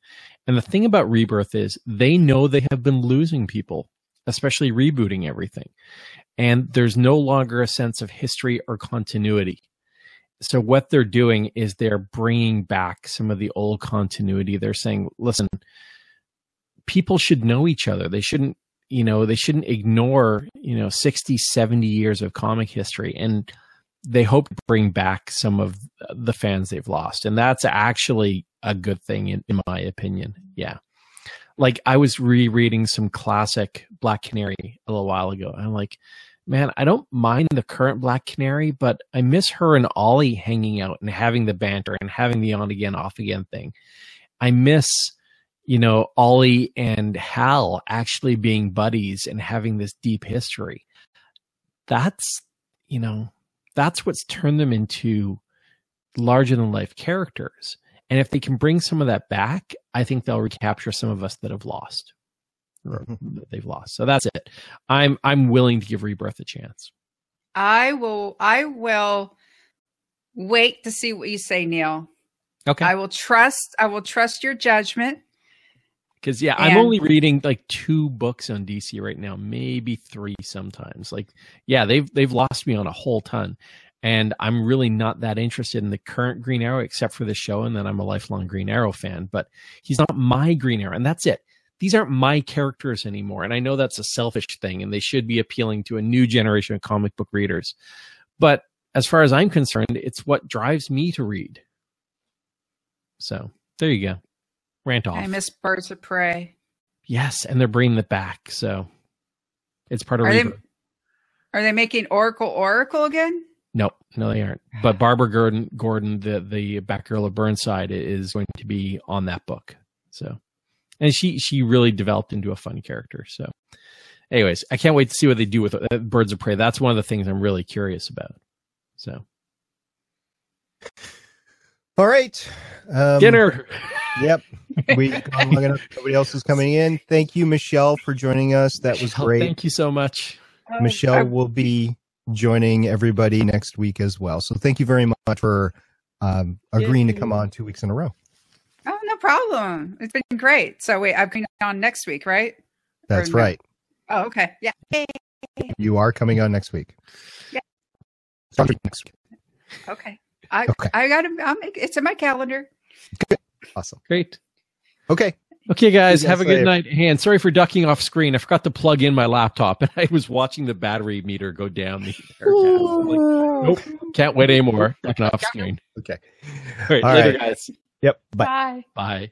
And the thing about Rebirth is they know they have been losing people, especially rebooting everything. And there's no longer a sense of history or continuity. So what they're doing is they're bringing back some of the old continuity. They're saying, listen, people should know each other. They shouldn't ignore, 60, 70 years of comic history. And they hope to bring back some of the fans they've lost. And that's actually a good thing in my opinion. Yeah. Like I was rereading some classic Black Canary a little while ago. And I'm like, man, I don't mind the current Black Canary, but I miss her and Ollie hanging out and having the banter and having the on again, off again thing. I miss, Ollie and Hal actually being buddies and having this deep history. That's what's turned them into larger than life characters. And if they can bring some of that back, I think they'll recapture some of us that have lost. Or that they've lost. So that's it. I'm willing to give Rebirth a chance. I will wait to see what you say, Neil. Okay. I will trust your judgment. Because I'm only reading like 2 books on DC right now, maybe 3 sometimes. Like, they've lost me on a whole ton. And I'm really not that interested in the current Green Arrow except for the show, and then I'm a lifelong Green Arrow fan. But he's not my Green Arrow, and that's it. These aren't my characters anymore. And I know that's a selfish thing, and they should be appealing to a new generation of comic book readers. But as far as I'm concerned, it's what drives me to read. So there you go. Rant off. I miss Birds of Prey. Yes, and they're bringing it back. So it's part of Are they making Oracle again? No, they aren't. But Barbara Gordon, the Batgirl of Burnside, is going to be on that book. So. And she really developed into a fun character. So anyways, I can't wait to see what they do with Birds of Prey. That's one of the things I'm really curious about. So. All right. Dinner. Yep. We've gone long enough. Nobody else is coming in. Thank you, Michelle, for joining us. That was great. Thank you so much. Michelle will be joining everybody next week as well. So thank you very much for agreeing to come on 2 weeks in a row. Oh, no problem. It's been great. So wait, I'm coming on next week, right? That's right. Oh, okay. Yeah. You are coming on next week. Yeah. Next week. Okay. I got it. It's in my calendar. Good. Awesome. Great. Okay. Okay, guys, have a good night. Hey, and sorry for ducking off screen. I forgot to plug in my laptop, and I was watching the battery meter go down the entire cast. I'm like, nope, can't wait anymore. Ducking off screen. Okay. All right, later, guys. Yep. Bye. Bye.